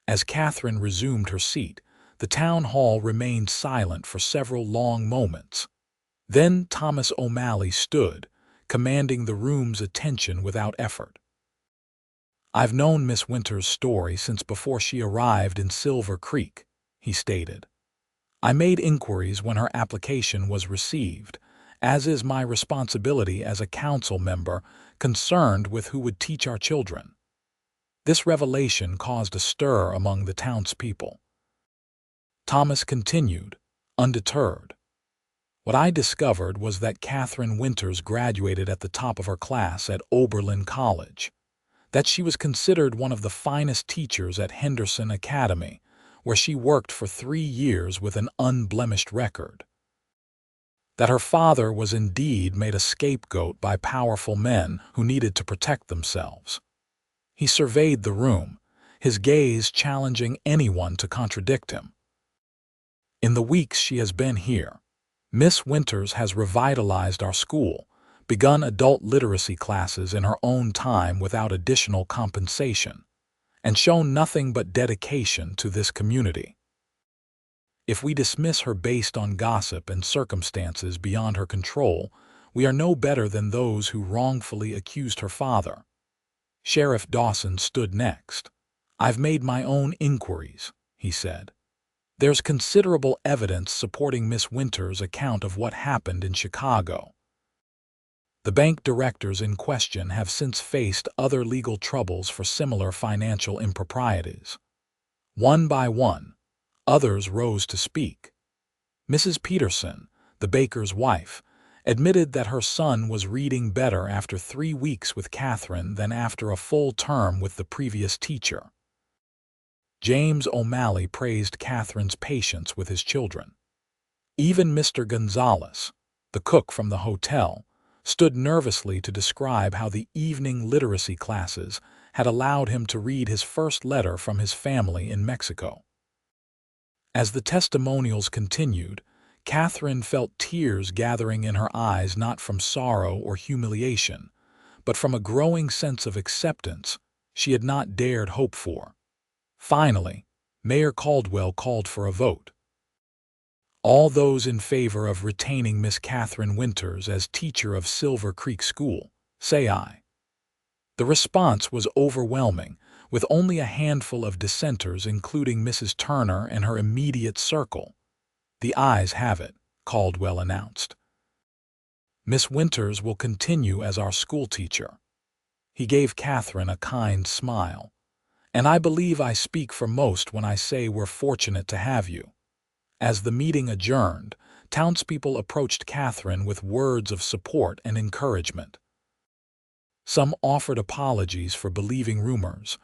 As Katherine resumed her seat, the town hall remained silent for several long moments. Then Thomas O'Malley stood, commanding the room's attention without effort. "I've known Miss Winters' story since before she arrived in Silver Creek," he stated. I made inquiries when her application was received, as is my responsibility as a council member concerned with who would teach our children. This revelation caused a stir among the townspeople. Thomas continued, undeterred. What I discovered was that Katherine Winters graduated at the top of her class at Oberlin College, that she was considered one of the finest teachers at Henderson Academy, where she worked for 3 years with an unblemished record, that her father was indeed made a scapegoat by powerful men who needed to protect themselves. He surveyed the room, his gaze challenging anyone to contradict him. In the weeks she has been here, Miss Winters has revitalized our school, begun adult literacy classes in her own time without additional compensation, and shown nothing but dedication to this community. If we dismiss her based on gossip and circumstances beyond her control, we are no better than those who wrongfully accused her father. Sheriff Dawson stood next. I've made my own inquiries, he said. There's considerable evidence supporting Miss Winters' account of what happened in Chicago. The bank directors in question have since faced other legal troubles for similar financial improprieties. One by one, others rose to speak. Mrs. Peterson, the baker's wife, admitted that her son was reading better after 3 weeks with Katherine than after a full term with the previous teacher. James O'Malley praised Katherine's patience with his children. Even Mr. Gonzalez, the cook from the hotel, stood nervously to describe how the evening literacy classes had allowed him to read his first letter from his family in Mexico. As the testimonials continued, Katherine felt tears gathering in her eyes not from sorrow or humiliation, but from a growing sense of acceptance she had not dared hope for. Finally, Mayor Caldwell called for a vote. All those in favor of retaining Miss Katherine Winters as teacher of Silver Creek School, say aye. The response was overwhelming, with only a handful of dissenters including Mrs. Turner and her immediate circle. The ayes have it, Caldwell announced. Miss Winters will continue as our schoolteacher. He gave Katherine a kind smile. And I believe I speak for most when I say we're fortunate to have you. As the meeting adjourned, townspeople approached Katherine with words of support and encouragement. Some offered apologies for believing rumors.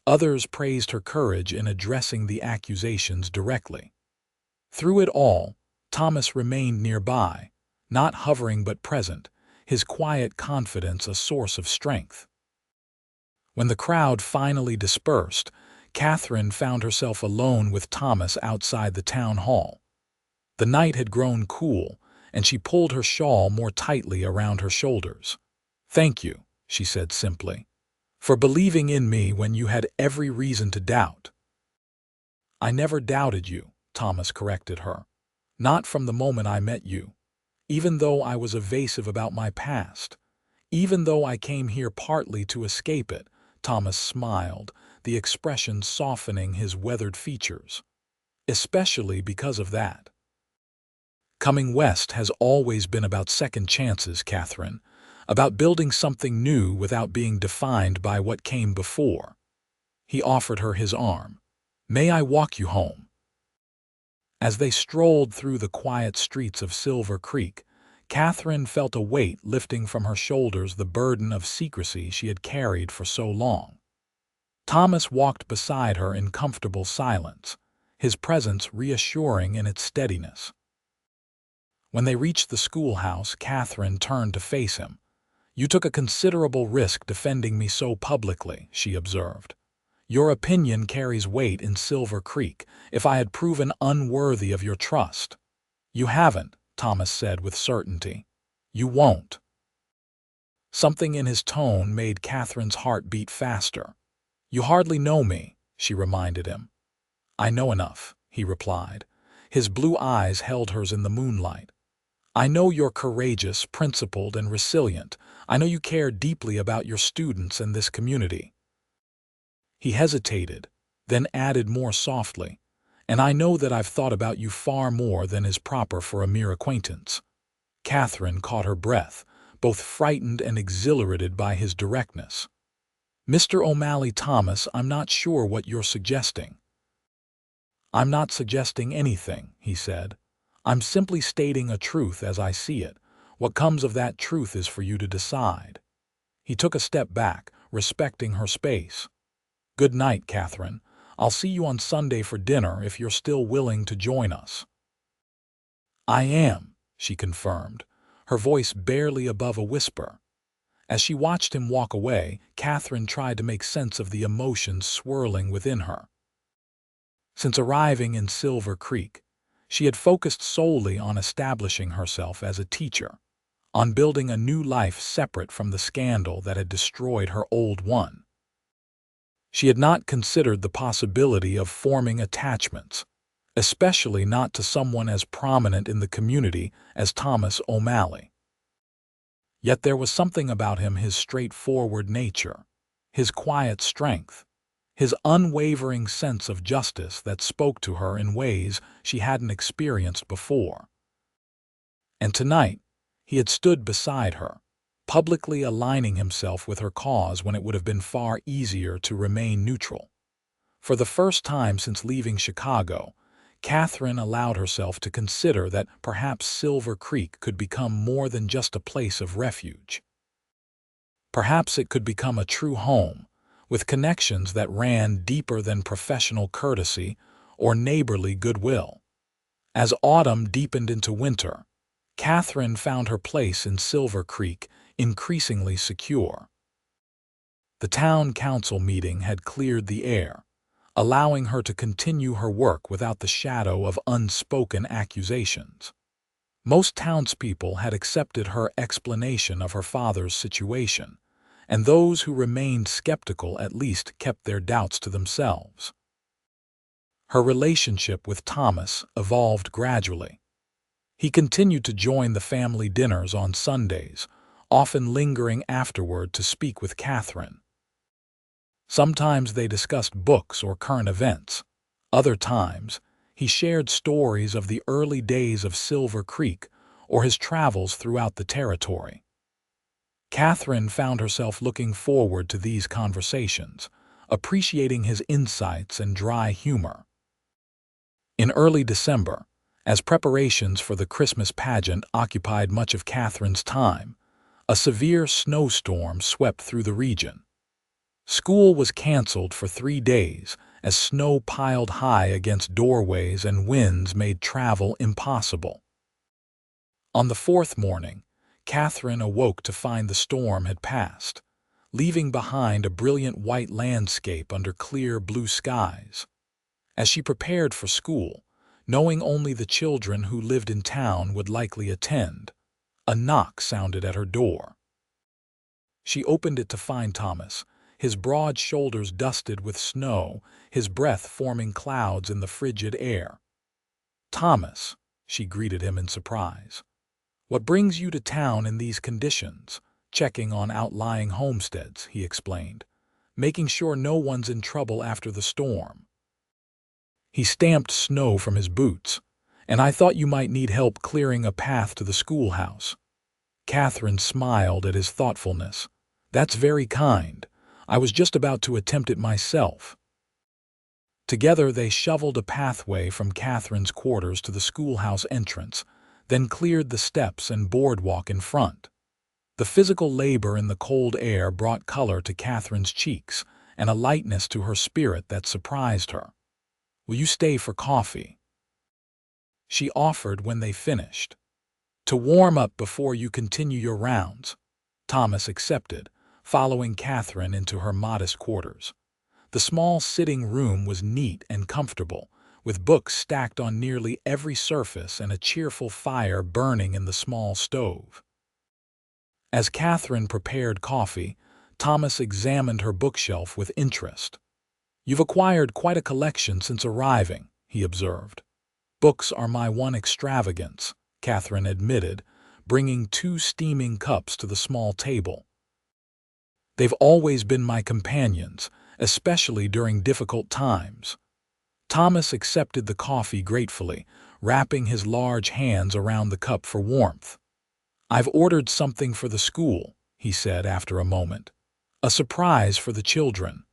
Others praised her courage in addressing the accusations directly. Through it all, Thomas remained nearby, not hovering but present, his quiet confidence a source of strength. When the crowd finally dispersed, Katherine found herself alone with Thomas outside the town hall. The night had grown cool, and she pulled her shawl more tightly around her shoulders. "Thank you," she said simply, "for believing in me when you had every reason to doubt." "I never doubted you," Thomas corrected her. "Not from the moment I met you. Even though I was evasive about my past, even though I came here partly to escape it," Thomas smiled, the expression softening his weathered features. "Especially because of that. Coming west has always been about second chances, Katherine, about building something new without being defined by what came before." He offered her his arm. "May I walk you home?" As they strolled through the quiet streets of Silver Creek, Katherine felt a weight lifting from her shoulders the burden of secrecy she had carried for so long. Thomas walked beside her in comfortable silence, his presence reassuring in its steadiness. When they reached the schoolhouse, Katherine turned to face him. "You took a considerable risk defending me so publicly," she observed. "Your opinion carries weight in Silver Creek if I had proven unworthy of your trust." "You haven't," Thomas said with certainty. "You won't." Something in his tone made Katherine's heart beat faster. "You hardly know me," she reminded him. "I know enough," he replied. His blue eyes held hers in the moonlight. "I know you're courageous, principled, and resilient. I know you care deeply about your students and this community." He hesitated, then added more softly, and I know that I've thought about you far more than is proper for a mere acquaintance." Katherine caught her breath, both frightened and exhilarated by his directness. "Mr. O'Malley Thomas, I'm not sure what you're suggesting." "I'm not suggesting anything," he said. "I'm simply stating a truth as I see it. What comes of that truth is for you to decide." He took a step back, respecting her space. "Good night, Katherine. I'll see you on Sunday for dinner if you're still willing to join us." "I am," she confirmed, her voice barely above a whisper. As she watched him walk away, Katherine tried to make sense of the emotions swirling within her. Since arriving in Silver Creek, she had focused solely on establishing herself as a teacher, on building a new life separate from the scandal that had destroyed her old one. She had not considered the possibility of forming attachments, especially not to someone as prominent in the community as Thomas O'Malley. Yet there was something about him, his straightforward nature, his quiet strength, his unwavering sense of justice that spoke to her in ways she hadn't experienced before. And tonight, he had stood beside her, publicly aligning himself with her cause when it would have been far easier to remain neutral. For the first time since leaving Chicago, Katherine allowed herself to consider that perhaps Silver Creek could become more than just a place of refuge. Perhaps it could become a true home, with connections that ran deeper than professional courtesy or neighborly goodwill. As autumn deepened into winter, Katherine found her place in Silver Creek increasingly secure. The town council meeting had cleared the air, allowing her to continue her work without the shadow of unspoken accusations. Most townspeople had accepted her explanation of her father's situation, and those who remained skeptical at least kept their doubts to themselves. Her relationship with Thomas evolved gradually. He continued to join the family dinners on Sundays, often lingering afterward to speak with Katherine. Sometimes they discussed books or current events. Other times, he shared stories of the early days of Silver Creek or his travels throughout the territory. Katherine found herself looking forward to these conversations, appreciating his insights and dry humor. In early December, as preparations for the Christmas pageant occupied much of Katherine's time, a severe snowstorm swept through the region. School was canceled for 3 days as snow piled high against doorways and winds made travel impossible. On the 4th morning, Katherine awoke to find the storm had passed, leaving behind a brilliant white landscape under clear blue skies. As she prepared for school, knowing only the children who lived in town would likely attend, a knock sounded at her door. She opened it to find Thomas, his broad shoulders dusted with snow, his breath forming clouds in the frigid air. "Thomas," she greeted him in surprise. "What brings you to town in these conditions?" "Checking on outlying homesteads," he explained, "making sure no one's in trouble after the storm." He stamped snow from his boots. "And I thought you might need help clearing a path to the schoolhouse." Katherine smiled at his thoughtfulness. "That's very kind. I was just about to attempt it myself." Together they shoveled a pathway from Katherine's quarters to the schoolhouse entrance, then cleared the steps and boardwalk in front. The physical labor in the cold air brought color to Katherine's cheeks and a lightness to her spirit that surprised her. "Will you stay for coffee?" she offered when they finished. "To warm up before you continue your rounds." Thomas accepted, following Katherine into her modest quarters. The small sitting room was neat and comfortable, with books stacked on nearly every surface and a cheerful fire burning in the small stove. As Katherine prepared coffee, Thomas examined her bookshelf with interest. "You've acquired quite a collection since arriving," he observed. "Books are my one extravagance," Katherine admitted, bringing 2 steaming cups to the small table. "They've always been my companions, especially during difficult times." Thomas accepted the coffee gratefully, wrapping his large hands around the cup for warmth. "I've ordered something for the school," he said after a moment. "A surprise for the children.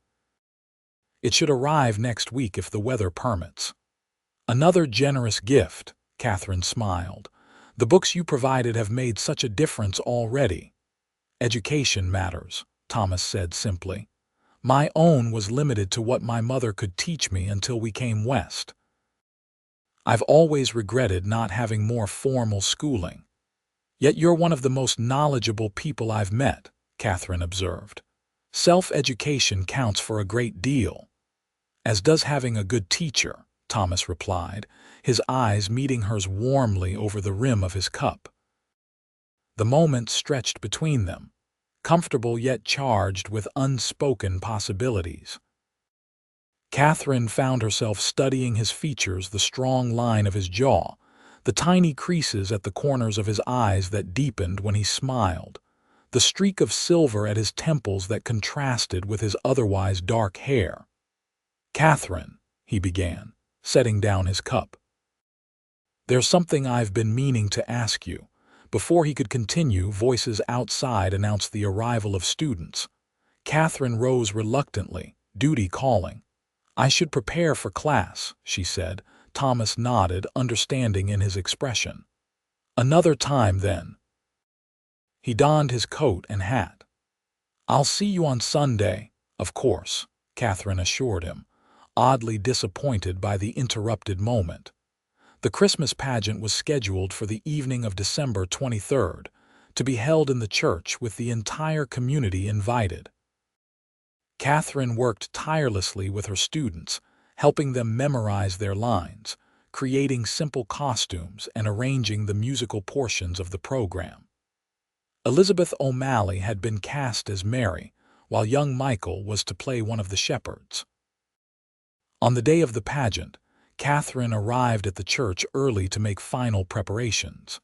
It should arrive next week if the weather permits." "Another generous gift," Katherine smiled. "The books you provided have made such a difference already." "Education matters," Thomas said simply. "My own was limited to what my mother could teach me until we came west. I've always regretted not having more formal schooling." "Yet you're one of the most knowledgeable people I've met," Katherine observed. "Self-education counts for a great deal." "As does having a good teacher," Thomas replied, his eyes meeting hers warmly over the rim of his cup. The moment stretched between them, comfortable yet charged with unspoken possibilities. Katherine found herself studying his features, the strong line of his jaw, the tiny creases at the corners of his eyes that deepened when he smiled, the streak of silver at his temples that contrasted with his otherwise dark hair. "Katherine," he began, setting down his cup. "There's something I've been meaning to ask you." Before he could continue, voices outside announced the arrival of students. Katherine rose reluctantly, duty calling. "I should prepare for class," she said. Thomas nodded, understanding in his expression. "Another time, then." He donned his coat and hat. "I'll see you on Sunday, of course," Katherine assured him, oddly disappointed by the interrupted moment. The Christmas pageant was scheduled for the evening of December 23rd, to be held in the church with the entire community invited. Katherine worked tirelessly with her students, helping them memorize their lines, creating simple costumes, and arranging the musical portions of the program. Elizabeth O'Malley had been cast as Mary, while young Michael was to play one of the shepherds. On the day of the pageant, Katherine arrived at the church early to make final preparations.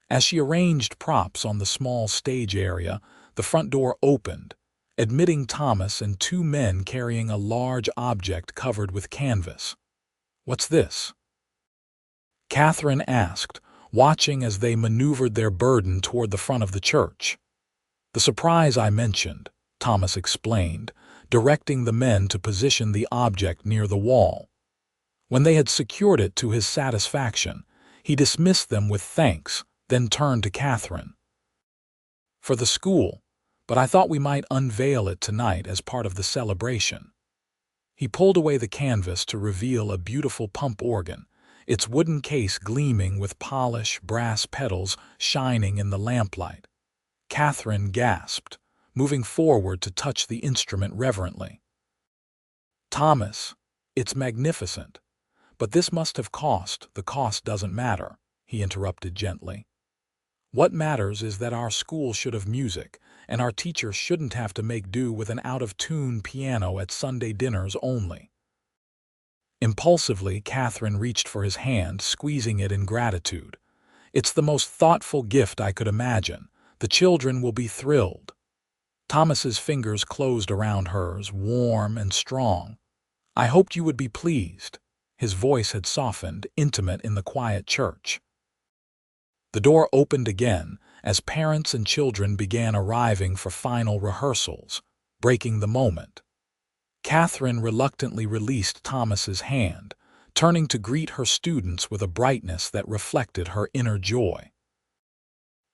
As she arranged props on the small stage area, the front door opened, admitting Thomas and two men carrying a large object covered with canvas. "What's this?" Katherine asked, watching as they maneuvered their burden toward the front of the church. "The surprise I mentioned," Thomas explained, directing the men to position the object near the wall. When they had secured it to his satisfaction, he dismissed them with thanks, then turned to Katherine. "For the school, but I thought we might unveil it tonight as part of the celebration." He pulled away the canvas to reveal a beautiful pump organ, its wooden case gleaming with polished brass pedals shining in the lamplight. Katherine gasped, moving forward to touch the instrument reverently. "Thomas, it's magnificent. But this must have cost." "The cost doesn't matter," he interrupted gently. "What matters is that our school should have music, and our teachers shouldn't have to make do with an out-of-tune piano at Sunday dinners only." Impulsively, Katherine reached for his hand, squeezing it in gratitude. "It's the most thoughtful gift I could imagine. The children will be thrilled." Thomas's fingers closed around hers, warm and strong. "I hoped you would be pleased." His voice had softened, intimate in the quiet church. The door opened again as parents and children began arriving for final rehearsals, breaking the moment. Katherine reluctantly released Thomas's hand, turning to greet her students with a brightness that reflected her inner joy.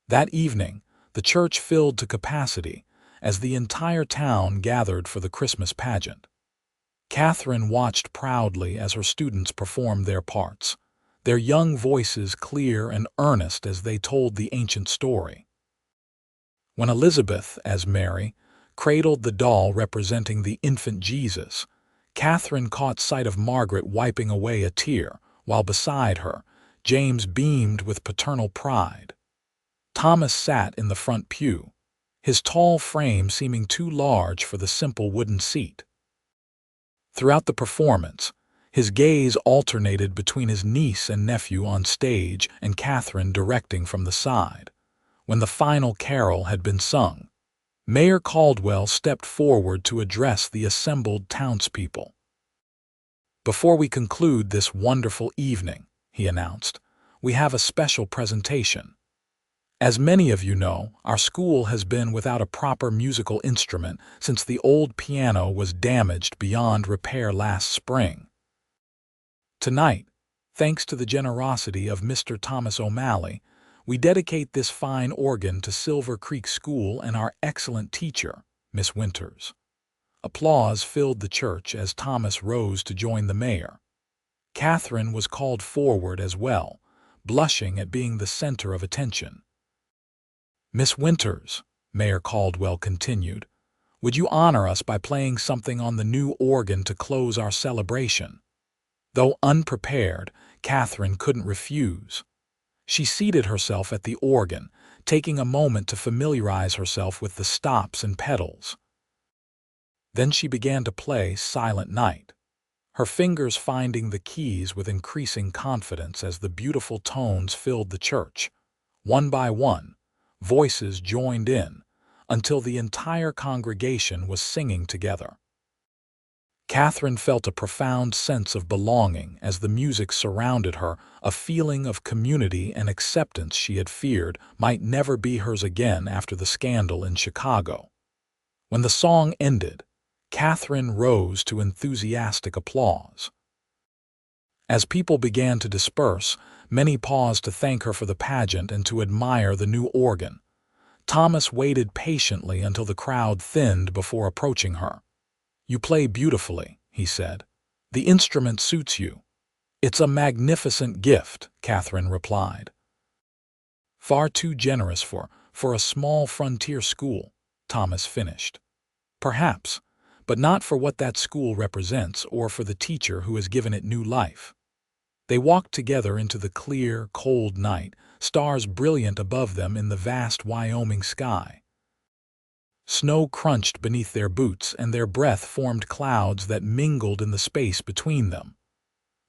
That evening, the church filled to capacity as the entire town gathered for the Christmas pageant. Katherine watched proudly as her students performed their parts, their young voices clear and earnest as they told the ancient story. When Elizabeth, as Mary, cradled the doll representing the infant Jesus, Katherine caught sight of Margaret wiping away a tear, while beside her, James beamed with paternal pride. Thomas sat in the front pew, his tall frame seeming too large for the simple wooden seat. Throughout the performance, his gaze alternated between his niece and nephew on stage and Katherine directing from the side. When the final carol had been sung, Mayor Caldwell stepped forward to address the assembled townspeople. "Before we conclude this wonderful evening," he announced, "we have a special presentation. As many of you know, our school has been without a proper musical instrument since the old piano was damaged beyond repair last spring. Tonight, thanks to the generosity of Mr. Thomas O'Malley, we dedicate this fine organ to Silver Creek School and our excellent teacher, Miss Winters." Applause filled the church as Thomas rose to join the mayor. Katherine was called forward as well, blushing at being the center of attention. "Miss Winters," Mayor Caldwell continued, "would you honor us by playing something on the new organ to close our celebration?" Though unprepared, Katherine couldn't refuse. She seated herself at the organ, taking a moment to familiarize herself with the stops and pedals. Then she began to play Silent Night, her fingers finding the keys with increasing confidence as the beautiful tones filled the church. One by one, voices joined in, until the entire congregation was singing together. Katherine felt a profound sense of belonging as the music surrounded her, a feeling of community and acceptance she had feared might never be hers again after the scandal in Chicago. When the song ended, Katherine rose to enthusiastic applause. As people began to disperse, many paused to thank her for the pageant and to admire the new organ. Thomas waited patiently until the crowd thinned before approaching her. "You play beautifully," he said. "The instrument suits you." "It's a magnificent gift," Katherine replied. "Far too generous for a small frontier school," Thomas finished. "Perhaps, but not for what that school represents or for the teacher who has given it new life." They walked together into the clear, cold night, stars brilliant above them in the vast Wyoming sky. Snow crunched beneath their boots, and their breath formed clouds that mingled in the space between them.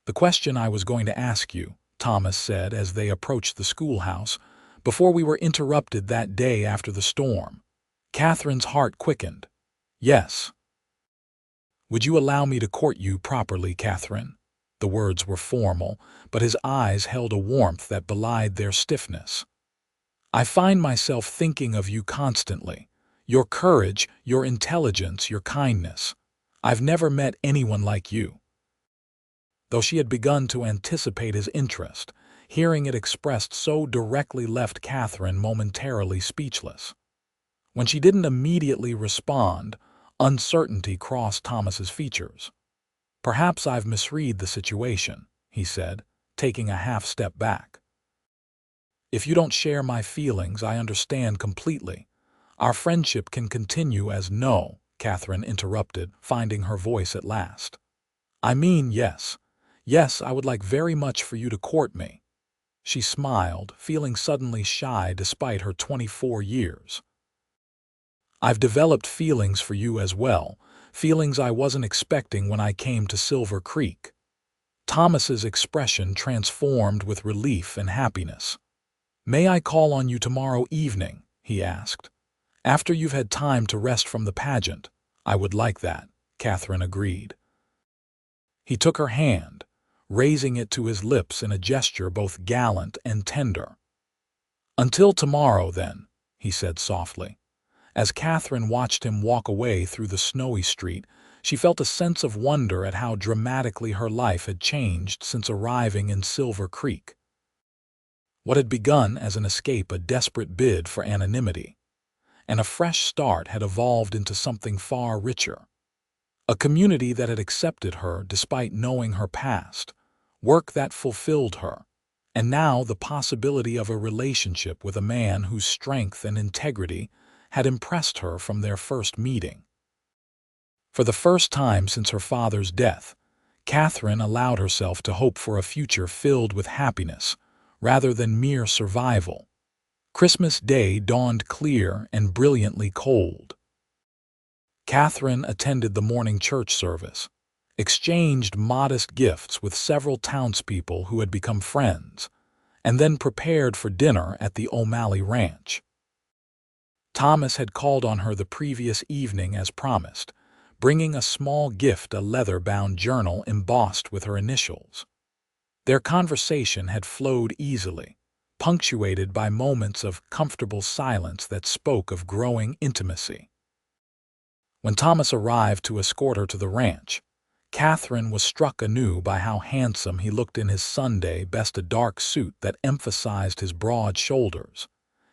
"The question I was going to ask you," Thomas said as they approached the schoolhouse, "before we were interrupted that day after the storm." Katherine's heart quickened. "Yes." "Would you allow me to court you properly, Katherine?" The words were formal, but his eyes held a warmth that belied their stiffness. "I find myself thinking of you constantly. Your courage, your intelligence, your kindness. I've never met anyone like you." Though she had begun to anticipate his interest, hearing it expressed so directly left Katherine momentarily speechless. When she didn't immediately respond, uncertainty crossed Thomas's features. "Perhaps I've misread the situation," he said, taking a half-step back. "If you don't share my feelings, I understand completely. Our friendship can continue as—" "No," Katherine interrupted, finding her voice at last. "I mean, yes. Yes, I would like very much for you to court me." She smiled, feeling suddenly shy despite her 24 years. "I've developed feelings for you as well, feelings I wasn't expecting when I came to Silver Creek." Thomas's expression transformed with relief and happiness. "May I call on you tomorrow evening?" he asked. "After you've had time to rest from the pageant." "I would like that," Katherine agreed. He took her hand, raising it to his lips in a gesture both gallant and tender. "Until tomorrow, then," he said softly. As Katherine watched him walk away through the snowy street, she felt a sense of wonder at how dramatically her life had changed since arriving in Silver Creek. What had begun as an escape, a desperate bid for anonymity, and a fresh start had evolved into something far richer. A community that had accepted her despite knowing her past, work that fulfilled her, and now the possibility of a relationship with a man whose strength and integrity had impressed her from their first meeting. For the first time since her father's death, Katherine allowed herself to hope for a future filled with happiness, rather than mere survival. Christmas Day dawned clear and brilliantly cold. Katherine attended the morning church service, exchanged modest gifts with several townspeople who had become friends, and then prepared for dinner at the O'Malley Ranch. Thomas had called on her the previous evening as promised, bringing a small gift, a leather-bound journal embossed with her initials. Their conversation had flowed easily, punctuated by moments of comfortable silence that spoke of growing intimacy. When Thomas arrived to escort her to the ranch, Katherine was struck anew by how handsome he looked in his Sunday best, a dark suit that emphasized his broad shoulders,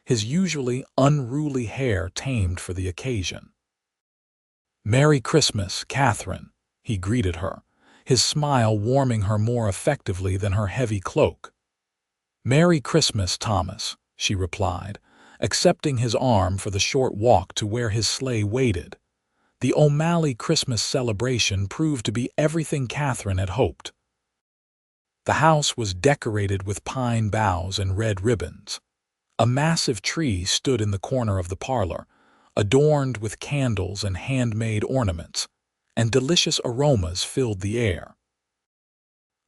his usually unruly hair tamed for the occasion. "Merry Christmas, Katherine," he greeted her, his smile warming her more effectively than her heavy cloak. "Merry Christmas, Thomas," she replied, accepting his arm for the short walk to where his sleigh waited. The O'Malley Christmas celebration proved to be everything Katherine had hoped. The house was decorated with pine boughs and red ribbons. A massive tree stood in the corner of the parlor, adorned with candles and handmade ornaments, and delicious aromas filled the air.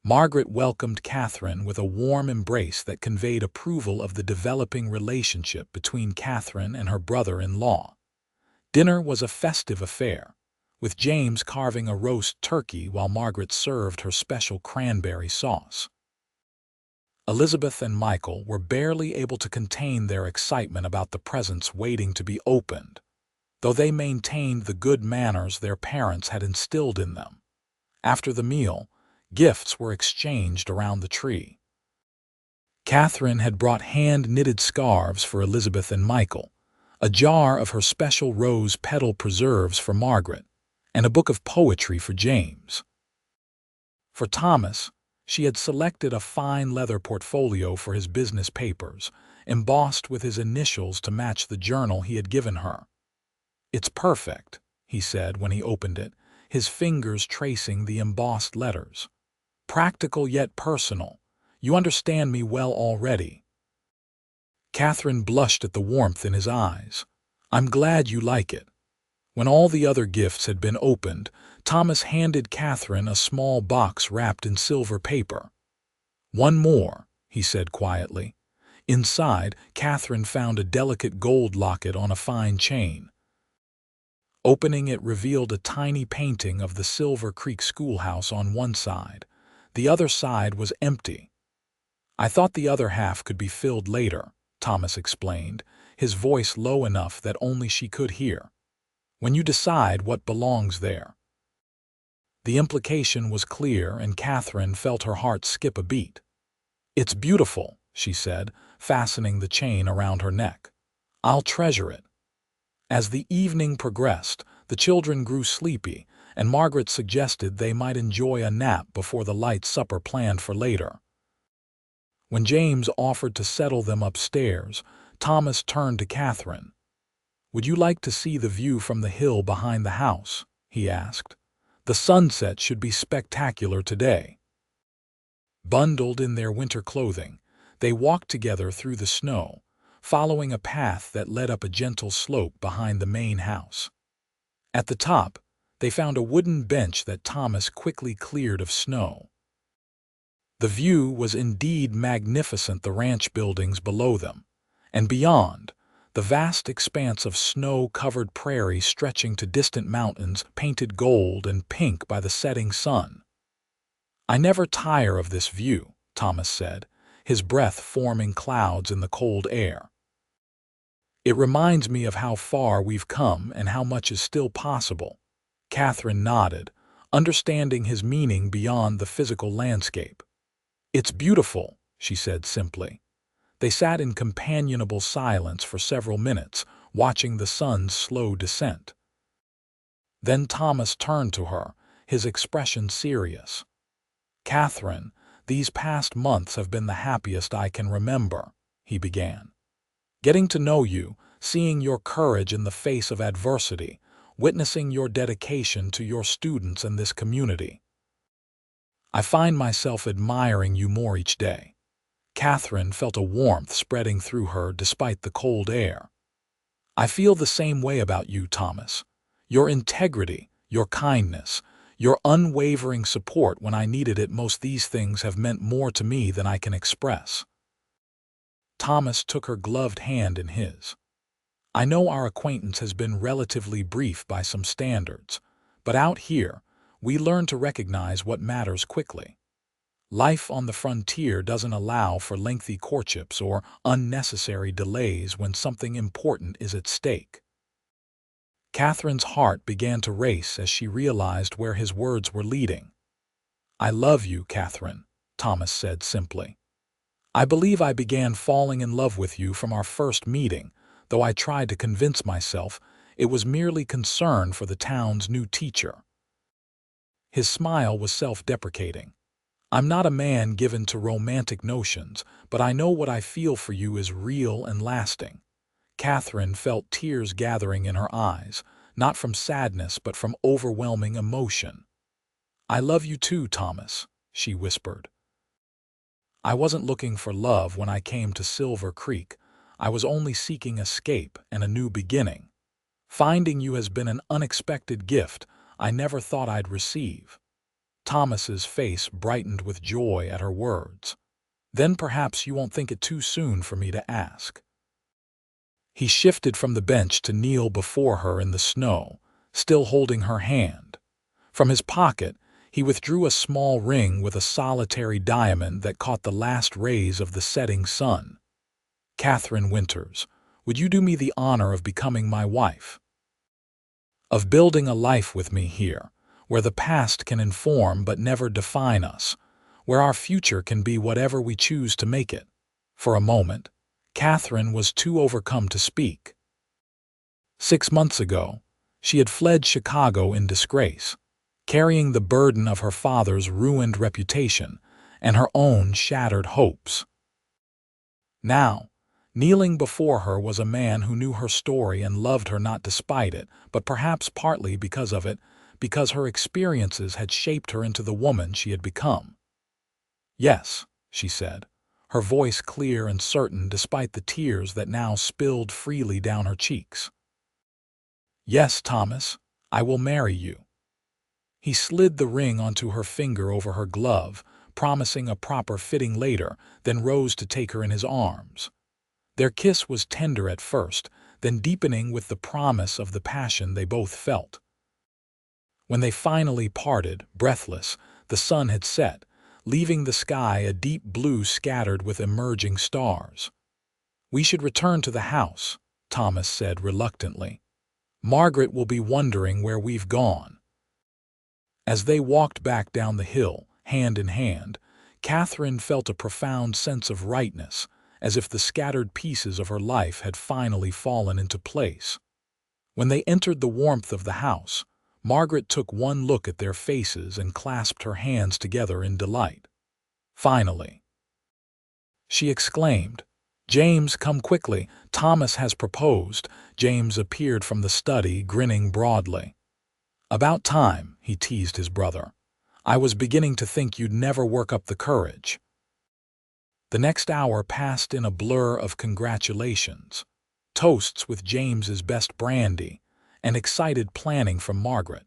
Margaret welcomed Katherine with a warm embrace that conveyed approval of the developing relationship between Katherine and her brother-in-law. Dinner was a festive affair, with James carving a roast turkey while Margaret served her special cranberry sauce. Elizabeth and Michael were barely able to contain their excitement about the presents waiting to be opened, though they maintained the good manners their parents had instilled in them. After the meal, gifts were exchanged around the tree. Katherine had brought hand-knitted scarves for Elizabeth and Michael, a jar of her special rose petal preserves for Margaret, and a book of poetry for James. For Thomas, she had selected a fine leather portfolio for his business papers, embossed with his initials to match the journal he had given her. "It's perfect," he said when he opened it, his fingers tracing the embossed letters. "Practical yet personal. You understand me well already." Katherine blushed at the warmth in his eyes. "I'm glad you like it." When all the other gifts had been opened, Thomas handed Katherine a small box wrapped in silver paper. "One more," he said quietly. Inside, Katherine found a delicate gold locket on a fine chain. Opening it revealed a tiny painting of the Silver Creek schoolhouse on one side. The other side was empty. "I thought the other half could be filled later," Thomas explained, his voice low enough that only she could hear. "When you decide what belongs there." The implication was clear, and Katherine felt her heart skip a beat. "It's beautiful," she said, fastening the chain around her neck. "I'll treasure it." As the evening progressed, the children grew sleepy, and Margaret suggested they might enjoy a nap before the light supper planned for later. When James offered to settle them upstairs, Thomas turned to Katherine. "Would you like to see the view from the hill behind the house?" he asked. "The sunset should be spectacular today." Bundled in their winter clothing, they walked together through the snow, following a path that led up a gentle slope behind the main house. At the top, they found a wooden bench that Thomas quickly cleared of snow. The view was indeed magnificent, the ranch buildings below them, and beyond, the vast expanse of snow-covered prairie stretching to distant mountains painted gold and pink by the setting sun. "I never tire of this view," Thomas said, his breath forming clouds in the cold air. "It reminds me of how far we've come and how much is still possible." Katherine nodded, understanding his meaning beyond the physical landscape. "It's beautiful," she said simply. They sat in companionable silence for several minutes, watching the sun's slow descent. Then Thomas turned to her, his expression serious. "Katherine, these past months have been the happiest I can remember," he began. "Getting to know you, seeing your courage in the face of adversity, witnessing your dedication to your students and this community. I find myself admiring you more each day." Katherine felt a warmth spreading through her despite the cold air. "I feel the same way about you, Thomas. Your integrity, your kindness, your unwavering support when I needed it most, these things have meant more to me than I can express." Thomas took her gloved hand in his. "I know our acquaintance has been relatively brief by some standards, But out here, we learn to recognize what matters quickly. Life on the frontier doesn't allow for lengthy courtships or unnecessary delays when something important is at stake. Catherine's heart began to race as she realized where his words were leading. "I love you, Katherine," Thomas said simply. "I believe I began falling in love with you from our first meeting, though I tried to convince myself it was merely concern for the town's new teacher." His smile was self-deprecating. "I'm not a man given to romantic notions, but I know what I feel for you is real and lasting." Katherine felt tears gathering in her eyes, not from sadness but from overwhelming emotion. "I love you too, Thomas," she whispered. "I wasn't looking for love when I came to Silver Creek. I was only seeking escape and a new beginning. Finding you has been an unexpected gift I never thought I'd receive." Thomas's face brightened with joy at her words. "Then perhaps you won't think it too soon for me to ask." He shifted from the bench to kneel before her in the snow, still holding her hand. From his pocket, he withdrew a small ring with a solitary diamond that caught the last rays of the setting sun. "Katherine Winters, would you do me the honor of becoming my wife? Of building a life with me here, where the past can inform but never define us, where our future can be whatever we choose to make it." For a moment, Katherine was too overcome to speak. 6 months ago, she had fled Chicago in disgrace, carrying the burden of her father's ruined reputation and her own shattered hopes. Now, kneeling before her was a man who knew her story and loved her not despite it, but perhaps partly because of it, because her experiences had shaped her into the woman she had become. "Yes," she said, her voice clear and certain despite the tears that now spilled freely down her cheeks. "Yes, Thomas, I will marry you." He slid the ring onto her finger over her glove, promising a proper fitting later, then rose to take her in his arms. Their kiss was tender at first, then deepening with the promise of the passion they both felt. When they finally parted, breathless, the sun had set, leaving the sky a deep blue scattered with emerging stars. "We should return to the house," Thomas said reluctantly. "Margaret will be wondering where we've gone." As they walked back down the hill, hand in hand, Katherine felt a profound sense of rightness, as if the scattered pieces of her life had finally fallen into place. When they entered the warmth of the house, Margaret took one look at their faces and clasped her hands together in delight. "Finally," she exclaimed. "James, come quickly. Thomas has proposed." James appeared from the study, grinning broadly. "About time," he teased his brother. "I was beginning to think you'd never work up the courage." The next hour passed in a blur of congratulations, toasts with James's best brandy, and excited planning from Margaret.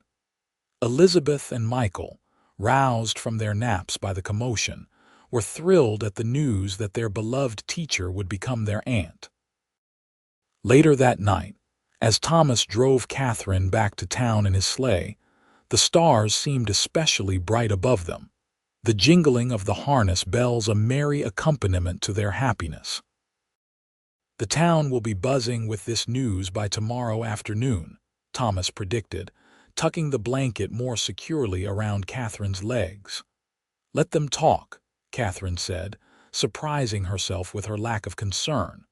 Elizabeth and Michael, roused from their naps by the commotion, were thrilled at the news that their beloved teacher would become their aunt. Later that night, as Thomas drove Katherine back to town in his sleigh, the stars seemed especially bright above them, the jingling of the harness bells a merry accompaniment to their happiness. "The town will be buzzing with this news by tomorrow afternoon," Thomas predicted, tucking the blanket more securely around Katherine's legs. "Let them talk," Katherine said, surprising herself with her lack of concern.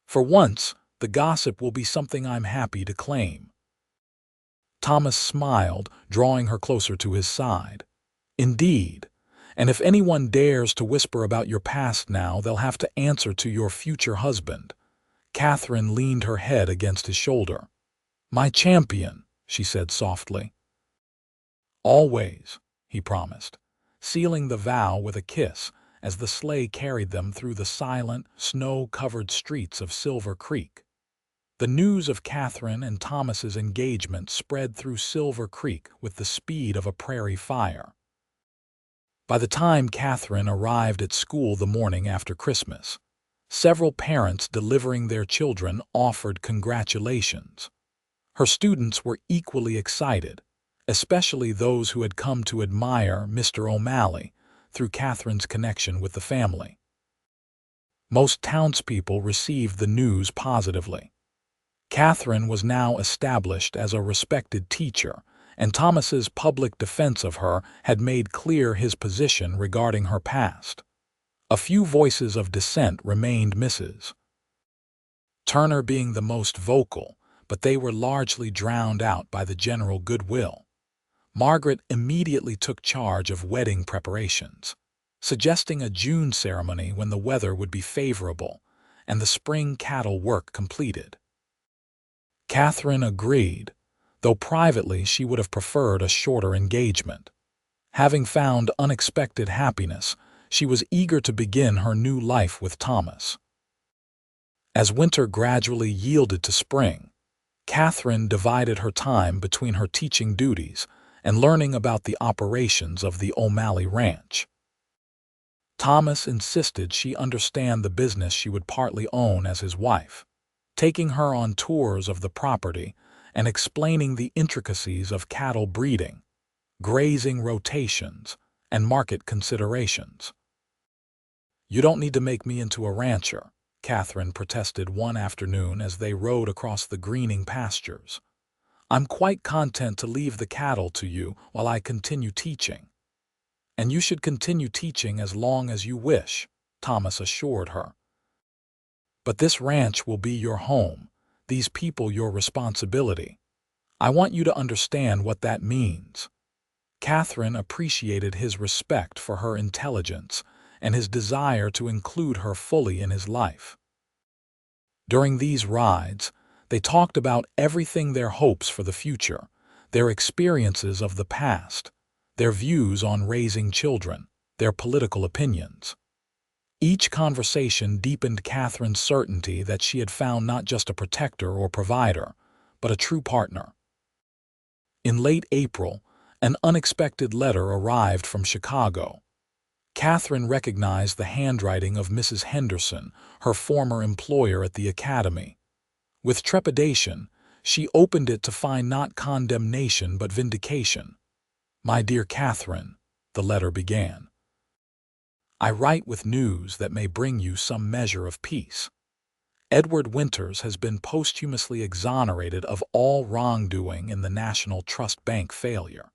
"For once, the gossip will be something I'm happy to claim." Thomas smiled, drawing her closer to his side. "Indeed, and if anyone dares to whisper about your past now, they'll have to answer to your future husband." Katherine leaned her head against his shoulder. "My champion," she said softly. "Always," he promised, sealing the vow with a kiss as the sleigh carried them through the silent, snow-covered streets of Silver Creek. The news of Katherine and Thomas's engagement spread through Silver Creek with the speed of a prairie fire. By the time Katherine arrived at school the morning after Christmas, several parents delivering their children offered congratulations. Her students were equally excited, especially those who had come to admire Mr. O'Malley through Catherine's connection with the family. Most townspeople received the news positively. Katherine was now established as a respected teacher, and Thomas's public defense of her had made clear his position regarding her past. A few voices of dissent remained Mrs. Turner being the most vocal, but they were largely drowned out by the general goodwill. Margaret immediately took charge of wedding preparations, suggesting a June ceremony when the weather would be favorable and the spring cattle work completed. Katherine agreed, though privately she would have preferred a shorter engagement. Having found unexpected happiness, she was eager to begin her new life with Thomas. As winter gradually yielded to spring, Katherine divided her time between her teaching duties and learning about the operations of the O'Malley Ranch. Thomas insisted she understand the business she would partly own as his wife, taking her on tours of the property and explaining the intricacies of cattle breeding, grazing rotations, and market considerations. "You don't need to make me into a rancher," Katherine protested one afternoon as they rode across the greening pastures. "I'm quite content to leave the cattle to you while I continue teaching." "And you should continue teaching as long as you wish," Thomas assured her. "But this ranch will be your home, these people your responsibility. I want you to understand what that means." Katherine appreciated his respect for her intelligence and his desire to include her fully in his life. During these rides, they talked about everything: their hopes for the future, their experiences of the past, their views on raising children, their political opinions. Each conversation deepened Katherine's certainty that she had found not just a protector or provider, but a true partner. In late April, an unexpected letter arrived from Chicago. Katherine recognized the handwriting of Mrs. Henderson, her former employer at the academy. With trepidation, she opened it to find not condemnation but vindication. "My dear Katherine," the letter began, "I write with news that may bring you some measure of peace. Edward Winters has been posthumously exonerated of all wrongdoing in the National Trust Bank failure.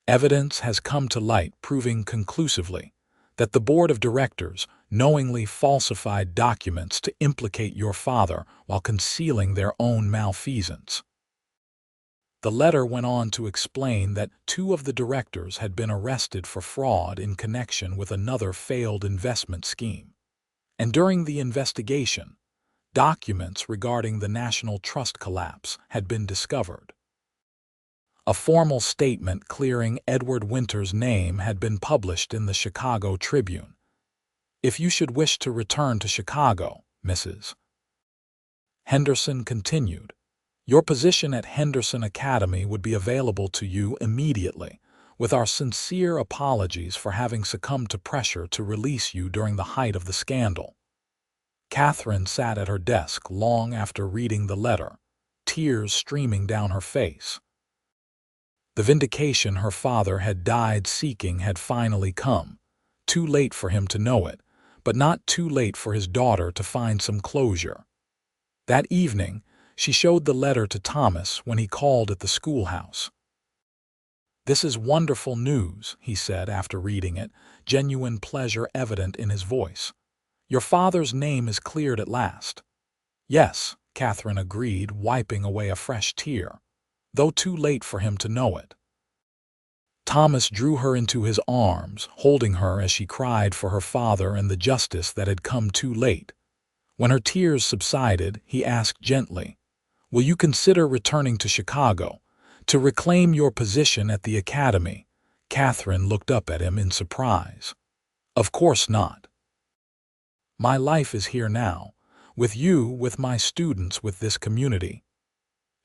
Evidence has come to light proving conclusively that the board of directors knowingly falsified documents to implicate your father while concealing their own malfeasance." The letter went on to explain that 2 of the directors had been arrested for fraud in connection with another failed investment scheme. And during the investigation, documents regarding the National Trust collapse had been discovered. A formal statement clearing Edward Winters' name had been published in the Chicago Tribune. "If you should wish to return to Chicago, Mrs. Henderson continued, your position at Henderson Academy would be available to you immediately, with our sincere apologies for having succumbed to pressure to release you during the height of the scandal." Katherine sat at her desk long after reading the letter, tears streaming down her face. The vindication her father had died seeking had finally come, too late for him to know it, but not too late for his daughter to find some closure. That evening, she showed the letter to Thomas when he called at the schoolhouse. "This is wonderful news," he said after reading it, genuine pleasure evident in his voice. "Your father's name is cleared at last." "Yes," Katherine agreed, wiping away a fresh tear, "though too late for him to know it." Thomas drew her into his arms, holding her as she cried for her father and the justice that had come too late. When her tears subsided, he asked gently, "Will you consider returning to Chicago, to reclaim your position at the academy?" Katherine looked up at him in surprise. "Of course not. My life is here now, with you, with my students, with this community."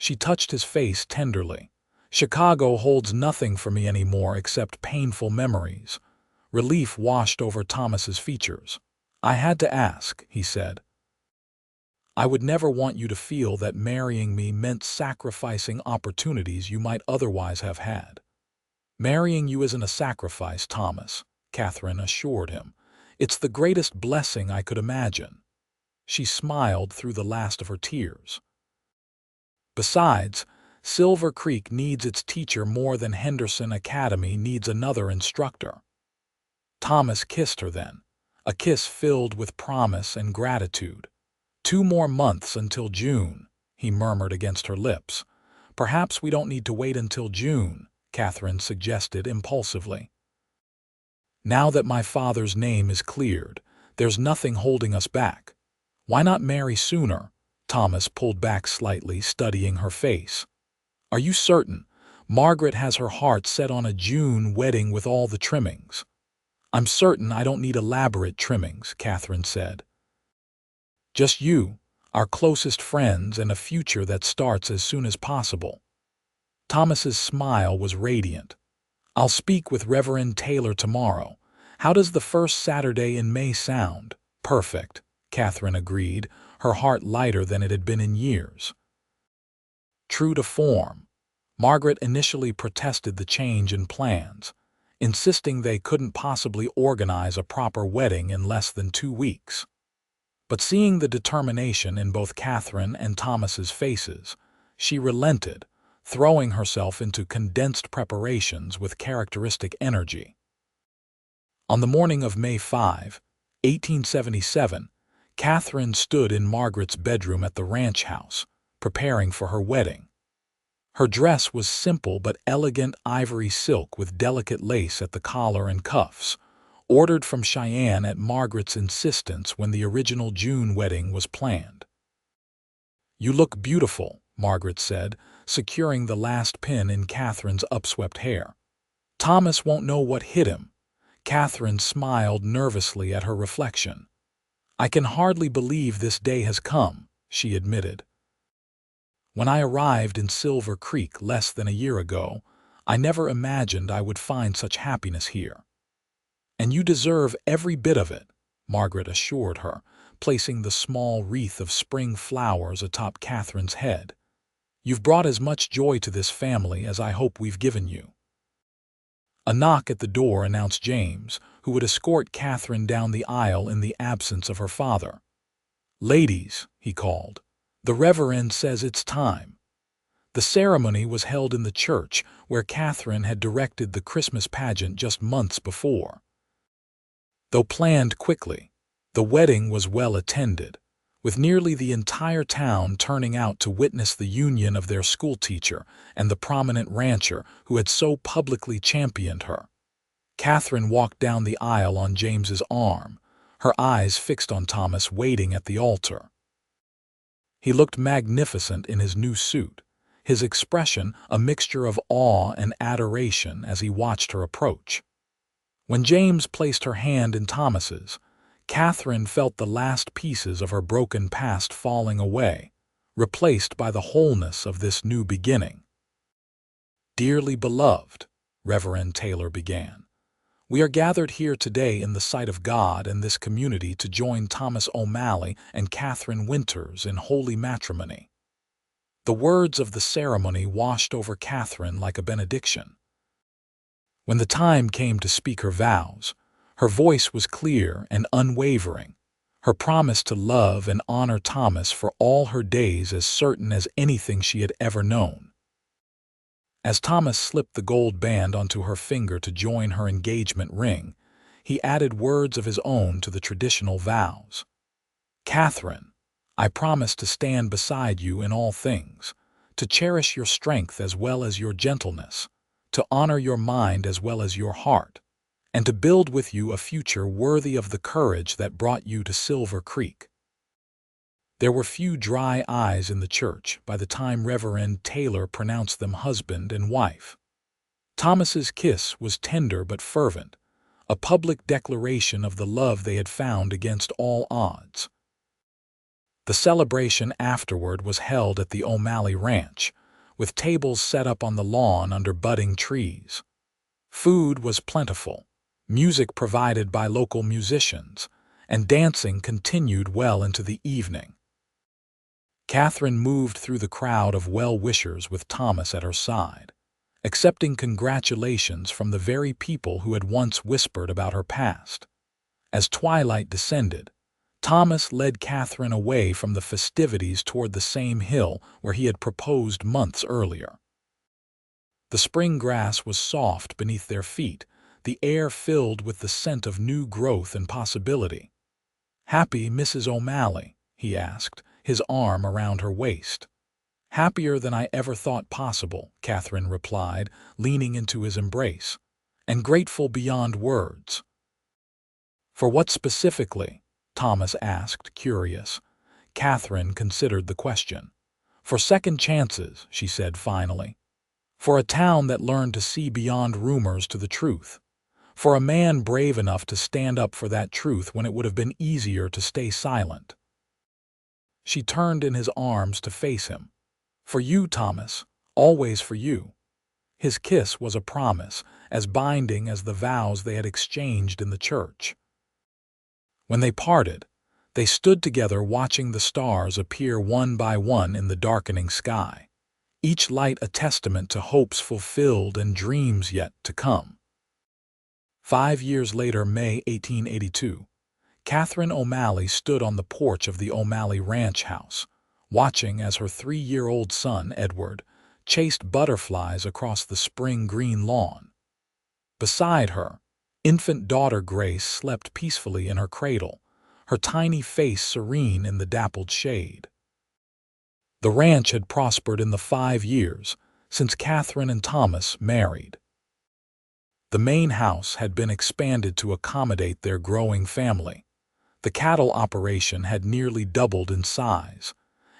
She touched his face tenderly. "Chicago holds nothing for me anymore except painful memories." Relief washed over Thomas's features. "I had to ask," he said. I would never want you to feel that marrying me meant sacrificing opportunities you might otherwise have had." "Marrying you isn't a sacrifice, Thomas," Katherine assured him. "It's the greatest blessing I could imagine." She smiled through the last of her tears. "Besides, Silver Creek needs its teacher more than Henderson Academy needs another instructor." Thomas kissed her then, a kiss filled with promise and gratitude. "2 more months until June," he murmured against her lips. "Perhaps we don't need to wait until June," Katherine suggested impulsively. "Now that my father's name is cleared, there's nothing holding us back. Why not marry sooner?" Thomas pulled back slightly, studying her face. "Are you certain? Margaret has her heart set on a June wedding with all the trimmings." "I'm certain I don't need elaborate trimmings," Katherine said. "Just you, our closest friends, and a future that starts as soon as possible." Thomas's smile was radiant. "I'll speak with Reverend Taylor tomorrow. How does the first Saturday in May sound?" "Perfect," Katherine agreed, her heart lighter than it had been in years. True to form, Margaret initially protested the change in plans, insisting they couldn't possibly organize a proper wedding in less than 2 weeks. But seeing the determination in both Katherine and Thomas's faces, she relented, throwing herself into condensed preparations with characteristic energy. On the morning of May 5, 1877, Katherine stood in Margaret's bedroom at the ranch house, preparing for her wedding. Her dress was simple but elegant ivory silk with delicate lace at the collar and cuffs, ordered from Cheyenne at Margaret's insistence when the original June wedding was planned. "You look beautiful," Margaret said, securing the last pin in Katherine's upswept hair. "Thomas won't know what hit him." Katherine smiled nervously at her reflection. "I can hardly believe this day has come," she admitted. "When I arrived in Silver Creek less than a year ago, I never imagined I would find such happiness here." "And you deserve every bit of it," Margaret assured her, placing the small wreath of spring flowers atop Katherine's head. "You've brought as much joy to this family as I hope we've given you." A knock at the door announced James, who would escort Katherine down the aisle in the absence of her father. "Ladies," he called, "the Reverend says it's time." The ceremony was held in the church where Katherine had directed the Christmas pageant just months before. Though planned quickly, the wedding was well attended, with nearly the entire town turning out to witness the union of their schoolteacher and the prominent rancher who had so publicly championed her. Katherine walked down the aisle on James's arm, her eyes fixed on Thomas waiting at the altar. He looked magnificent in his new suit, his expression a mixture of awe and adoration as he watched her approach. When James placed her hand in Thomas's, Katherine felt the last pieces of her broken past falling away, replaced by the wholeness of this new beginning. "Dearly beloved," Reverend Taylor began, "we are gathered here today in the sight of God and this community to join Thomas O'Malley and Katherine Winters in holy matrimony." The words of the ceremony washed over Katherine like a benediction. When the time came to speak her vows, her voice was clear and unwavering, her promise to love and honor Thomas for all her days as certain as anything she had ever known. As Thomas slipped the gold band onto her finger to join her engagement ring, he added words of his own to the traditional vows. "Katherine, I promise to stand beside you in all things, to cherish your strength as well as your gentleness, to honor your mind as well as your heart, and to build with you a future worthy of the courage that brought you to Silver Creek." There were few dry eyes in the church by the time Reverend Taylor pronounced them husband and wife. Thomas's kiss was tender but fervent, a public declaration of the love they had found against all odds. The celebration afterward was held at the O'Malley Ranch, with tables set up on the lawn under budding trees. Food was plentiful, music provided by local musicians, and dancing continued well into the evening. Katherine moved through the crowd of well-wishers with Thomas at her side, accepting congratulations from the very people who had once whispered about her past. As twilight descended, Thomas led Katherine away from the festivities toward the same hill where he had proposed months earlier. The spring grass was soft beneath their feet, the air filled with the scent of new growth and possibility. "Happy, Mrs. O'Malley?" he asked, his arm around her waist. "Happier than I ever thought possible," Katherine replied, leaning into his embrace, "and grateful beyond words." "For what specifically?" Thomas asked, curious. Katherine considered the question. "For second chances," she said finally. "For a town that learned to see beyond rumors to the truth. For a man brave enough to stand up for that truth when it would have been easier to stay silent." She turned in his arms to face him. "For you, Thomas, always for you." His kiss was a promise, as binding as the vows they had exchanged in the church. When they parted, they stood together watching the stars appear one by one in the darkening sky, each light a testament to hopes fulfilled and dreams yet to come. 5 years later, May 1882, Katherine O'Malley stood on the porch of the O'Malley ranch house, watching as her 3-year-old son, Edward, chased butterflies across the spring green lawn. Beside her, infant daughter Grace slept peacefully in her cradle, her tiny face serene in the dappled shade. The ranch had prospered in the 5 years since Katherine and Thomas married. The main house had been expanded to accommodate their growing family. The cattle operation had nearly doubled in size,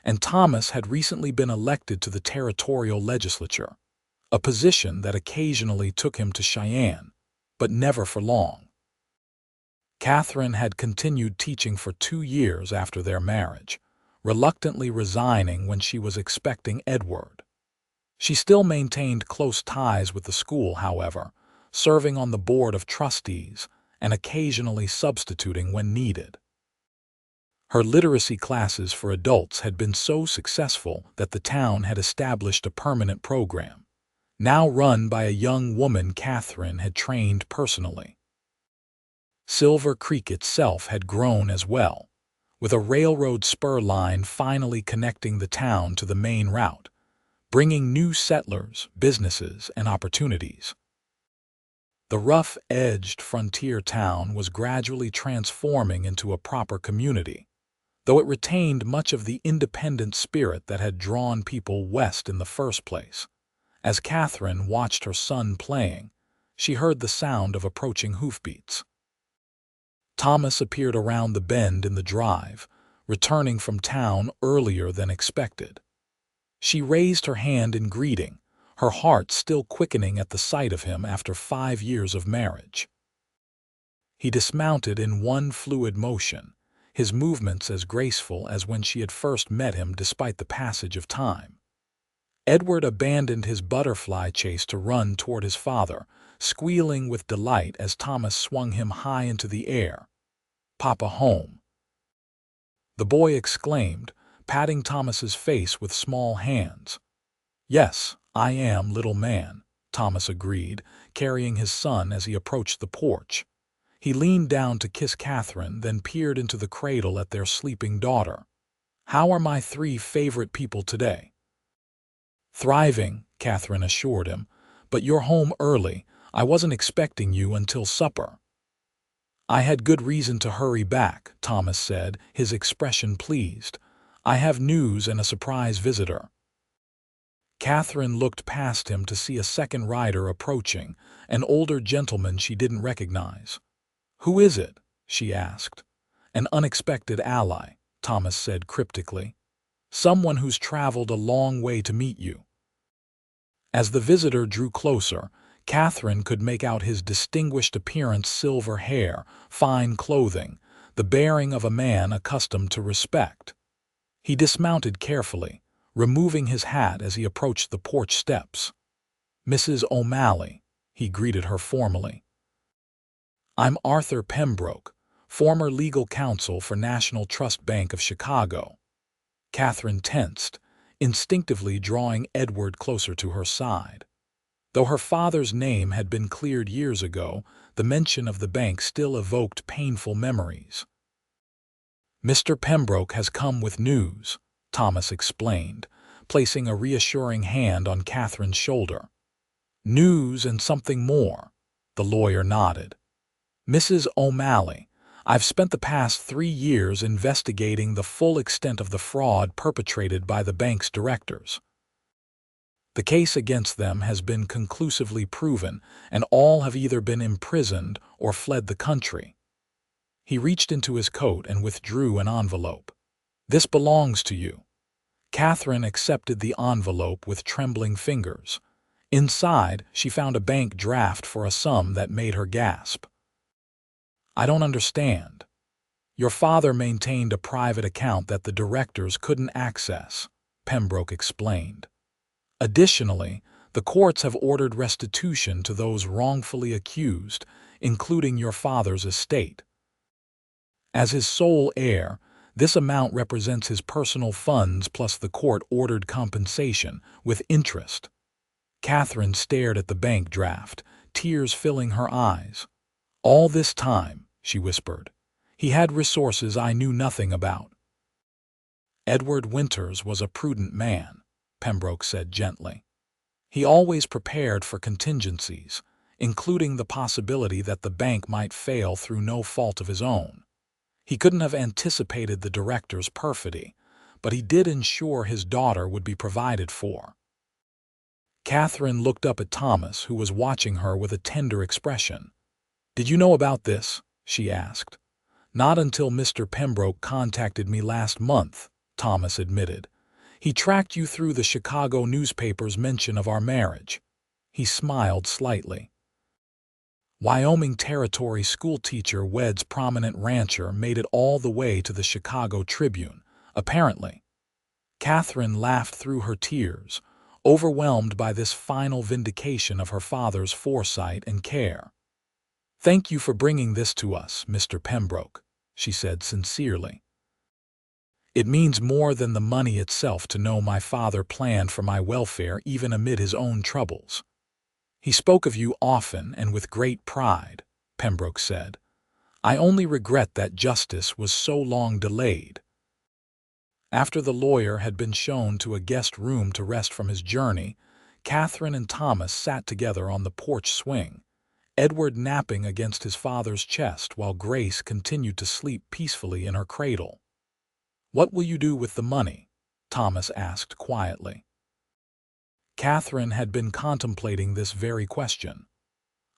and Thomas had recently been elected to the territorial legislature, a position that occasionally took him to Cheyenne, but never for long. Katherine had continued teaching for 2 years after their marriage, reluctantly resigning when she was expecting Edward. She still maintained close ties with the school, however, serving on the board of trustees and occasionally substituting when needed. Her literacy classes for adults had been so successful that the town had established a permanent program, now run by a young woman Katherine had trained personally. Silver Creek itself had grown as well, with a railroad spur line finally connecting the town to the main route, bringing new settlers, businesses, and opportunities. The rough-edged frontier town was gradually transforming into a proper community, though it retained much of the independent spirit that had drawn people west in the first place. As Katherine watched her son playing, she heard the sound of approaching hoofbeats. Thomas appeared around the bend in the drive, returning from town earlier than expected. She raised her hand in greeting, her heart still quickening at the sight of him after 5 years of marriage. He dismounted in one fluid motion, his movements as graceful as when she had first met him despite the passage of time. Edward abandoned his butterfly chase to run toward his father, squealing with delight as Thomas swung him high into the air. "Papa home!" the boy exclaimed, patting Thomas's face with small hands. "Yes, I am, little man," Thomas agreed, carrying his son as he approached the porch. He leaned down to kiss Katherine, then peered into the cradle at their sleeping daughter. "How are my 3 favorite people today?" "Thriving," Katherine assured him, "but you're home early. I wasn't expecting you until supper." "I had good reason to hurry back," Thomas said, his expression pleased. "I have news and a surprise visitor." Katherine looked past him to see a second rider approaching, an older gentleman she didn't recognize. "Who is it?" she asked. "An unexpected ally," Thomas said cryptically. "Someone who's traveled a long way to meet you." As the visitor drew closer, Katherine could make out his distinguished appearance: silver hair, fine clothing, the bearing of a man accustomed to respect. He dismounted carefully, removing his hat as he approached the porch steps. "Mrs. O'Malley," he greeted her formally. "I'm Arthur Pembroke, former legal counsel for National Trust Bank of Chicago." Katherine tensed, instinctively drawing Edward closer to her side. Though her father's name had been cleared years ago, the mention of the bank still evoked painful memories. "Mr. Pembroke has come with news," Thomas explained, placing a reassuring hand on Katherine's shoulder. "News and something more," the lawyer nodded. "Mrs. O'Malley, I've spent the past 3 years investigating the full extent of the fraud perpetrated by the bank's directors. The case against them has been conclusively proven, and all have either been imprisoned or fled the country." He reached into his coat and withdrew an envelope. "This belongs to you." Katherine accepted the envelope with trembling fingers. Inside, she found a bank draft for a sum that made her gasp. "I don't understand." "Your father maintained a private account that the directors couldn't access," Pembroke explained. "Additionally, the courts have ordered restitution to those wrongfully accused, including your father's estate. As his sole heir, this amount represents his personal funds plus the court-ordered compensation, with interest." Katherine stared at the bank draft, tears filling her eyes. "All this time," she whispered, "he had resources I knew nothing about." "Edward Winters was a prudent man," Pembroke said gently. "He always prepared for contingencies, including the possibility that the bank might fail through no fault of his own. He couldn't have anticipated the director's perfidy, but he did ensure his daughter would be provided for." Katherine looked up at Thomas, who was watching her with a tender expression. "Did you know about this?" she asked. "Not until Mr. Pembroke contacted me last month," Thomas admitted. "He tracked you through the Chicago newspaper's mention of our marriage." He smiled slightly. "Wyoming Territory schoolteacher weds prominent rancher made it all the way to the Chicago Tribune, apparently." Katherine laughed through her tears, overwhelmed by this final vindication of her father's foresight and care. "Thank you for bringing this to us, Mr. Pembroke," she said sincerely. "It means more than the money itself to know my father planned for my welfare even amid his own troubles." "He spoke of you often and with great pride," Pembroke said. "I only regret that justice was so long delayed." After the lawyer had been shown to a guest room to rest from his journey, Katherine and Thomas sat together on the porch swing, Edward napping against his father's chest while Grace continued to sleep peacefully in her cradle. "What will you do with the money?" Thomas asked quietly. Katherine had been contemplating this very question.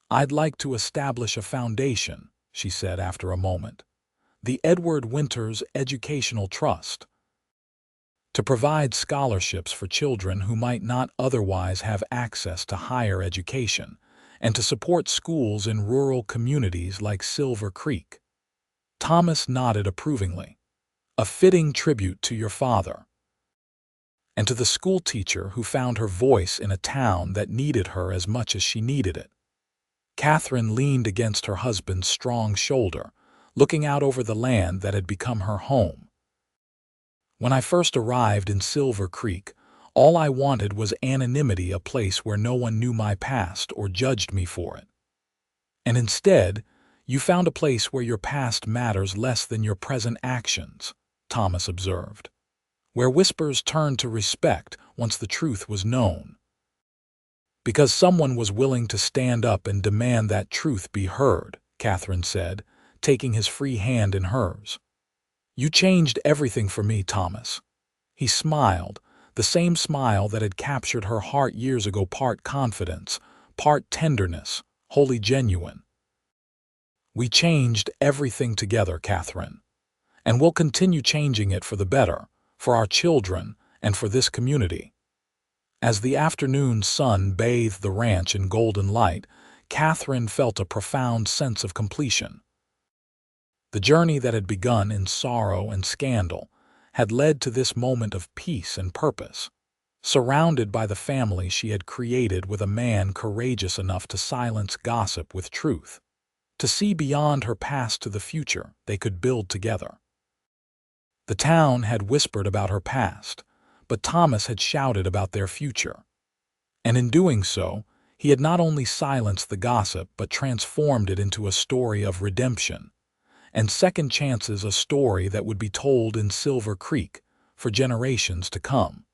"I'd like to establish a foundation," she said after a moment. "The Edward Winters Educational Trust. To provide scholarships for children who might not otherwise have access to higher education, and to support schools in rural communities like Silver Creek." Thomas nodded approvingly. "A fitting tribute to your father. And to the schoolteacher who found her voice in a town that needed her as much as she needed it." Katherine leaned against her husband's strong shoulder, looking out over the land that had become her home. "When I first arrived in Silver Creek, all I wanted was anonymity, a place where no one knew my past or judged me for it. And instead, you found a place where your past matters less than your present actions," Thomas observed. "Where whispers turned to respect once the truth was known. Because someone was willing to stand up and demand that truth be heard," Katherine said, taking his free hand in hers. "You changed everything for me, Thomas." He smiled, the same smile that had captured her heart years ago, part confidence, part tenderness, wholly genuine. "We changed everything together, Katherine, and we'll continue changing it for the better, for our children and for this community." As the afternoon sun bathed the ranch in golden light, Katherine felt a profound sense of completion. The journey that had begun in sorrow and scandal had led to this moment of peace and purpose, surrounded by the family she had created with a man courageous enough to silence gossip with truth, to see beyond her past to the future they could build together. The town had whispered about her past, but Thomas had shouted about their future. And in doing so, he had not only silenced the gossip but transformed it into a story of redemption, and second chances, a story that would be told in Silver Creek for generations to come.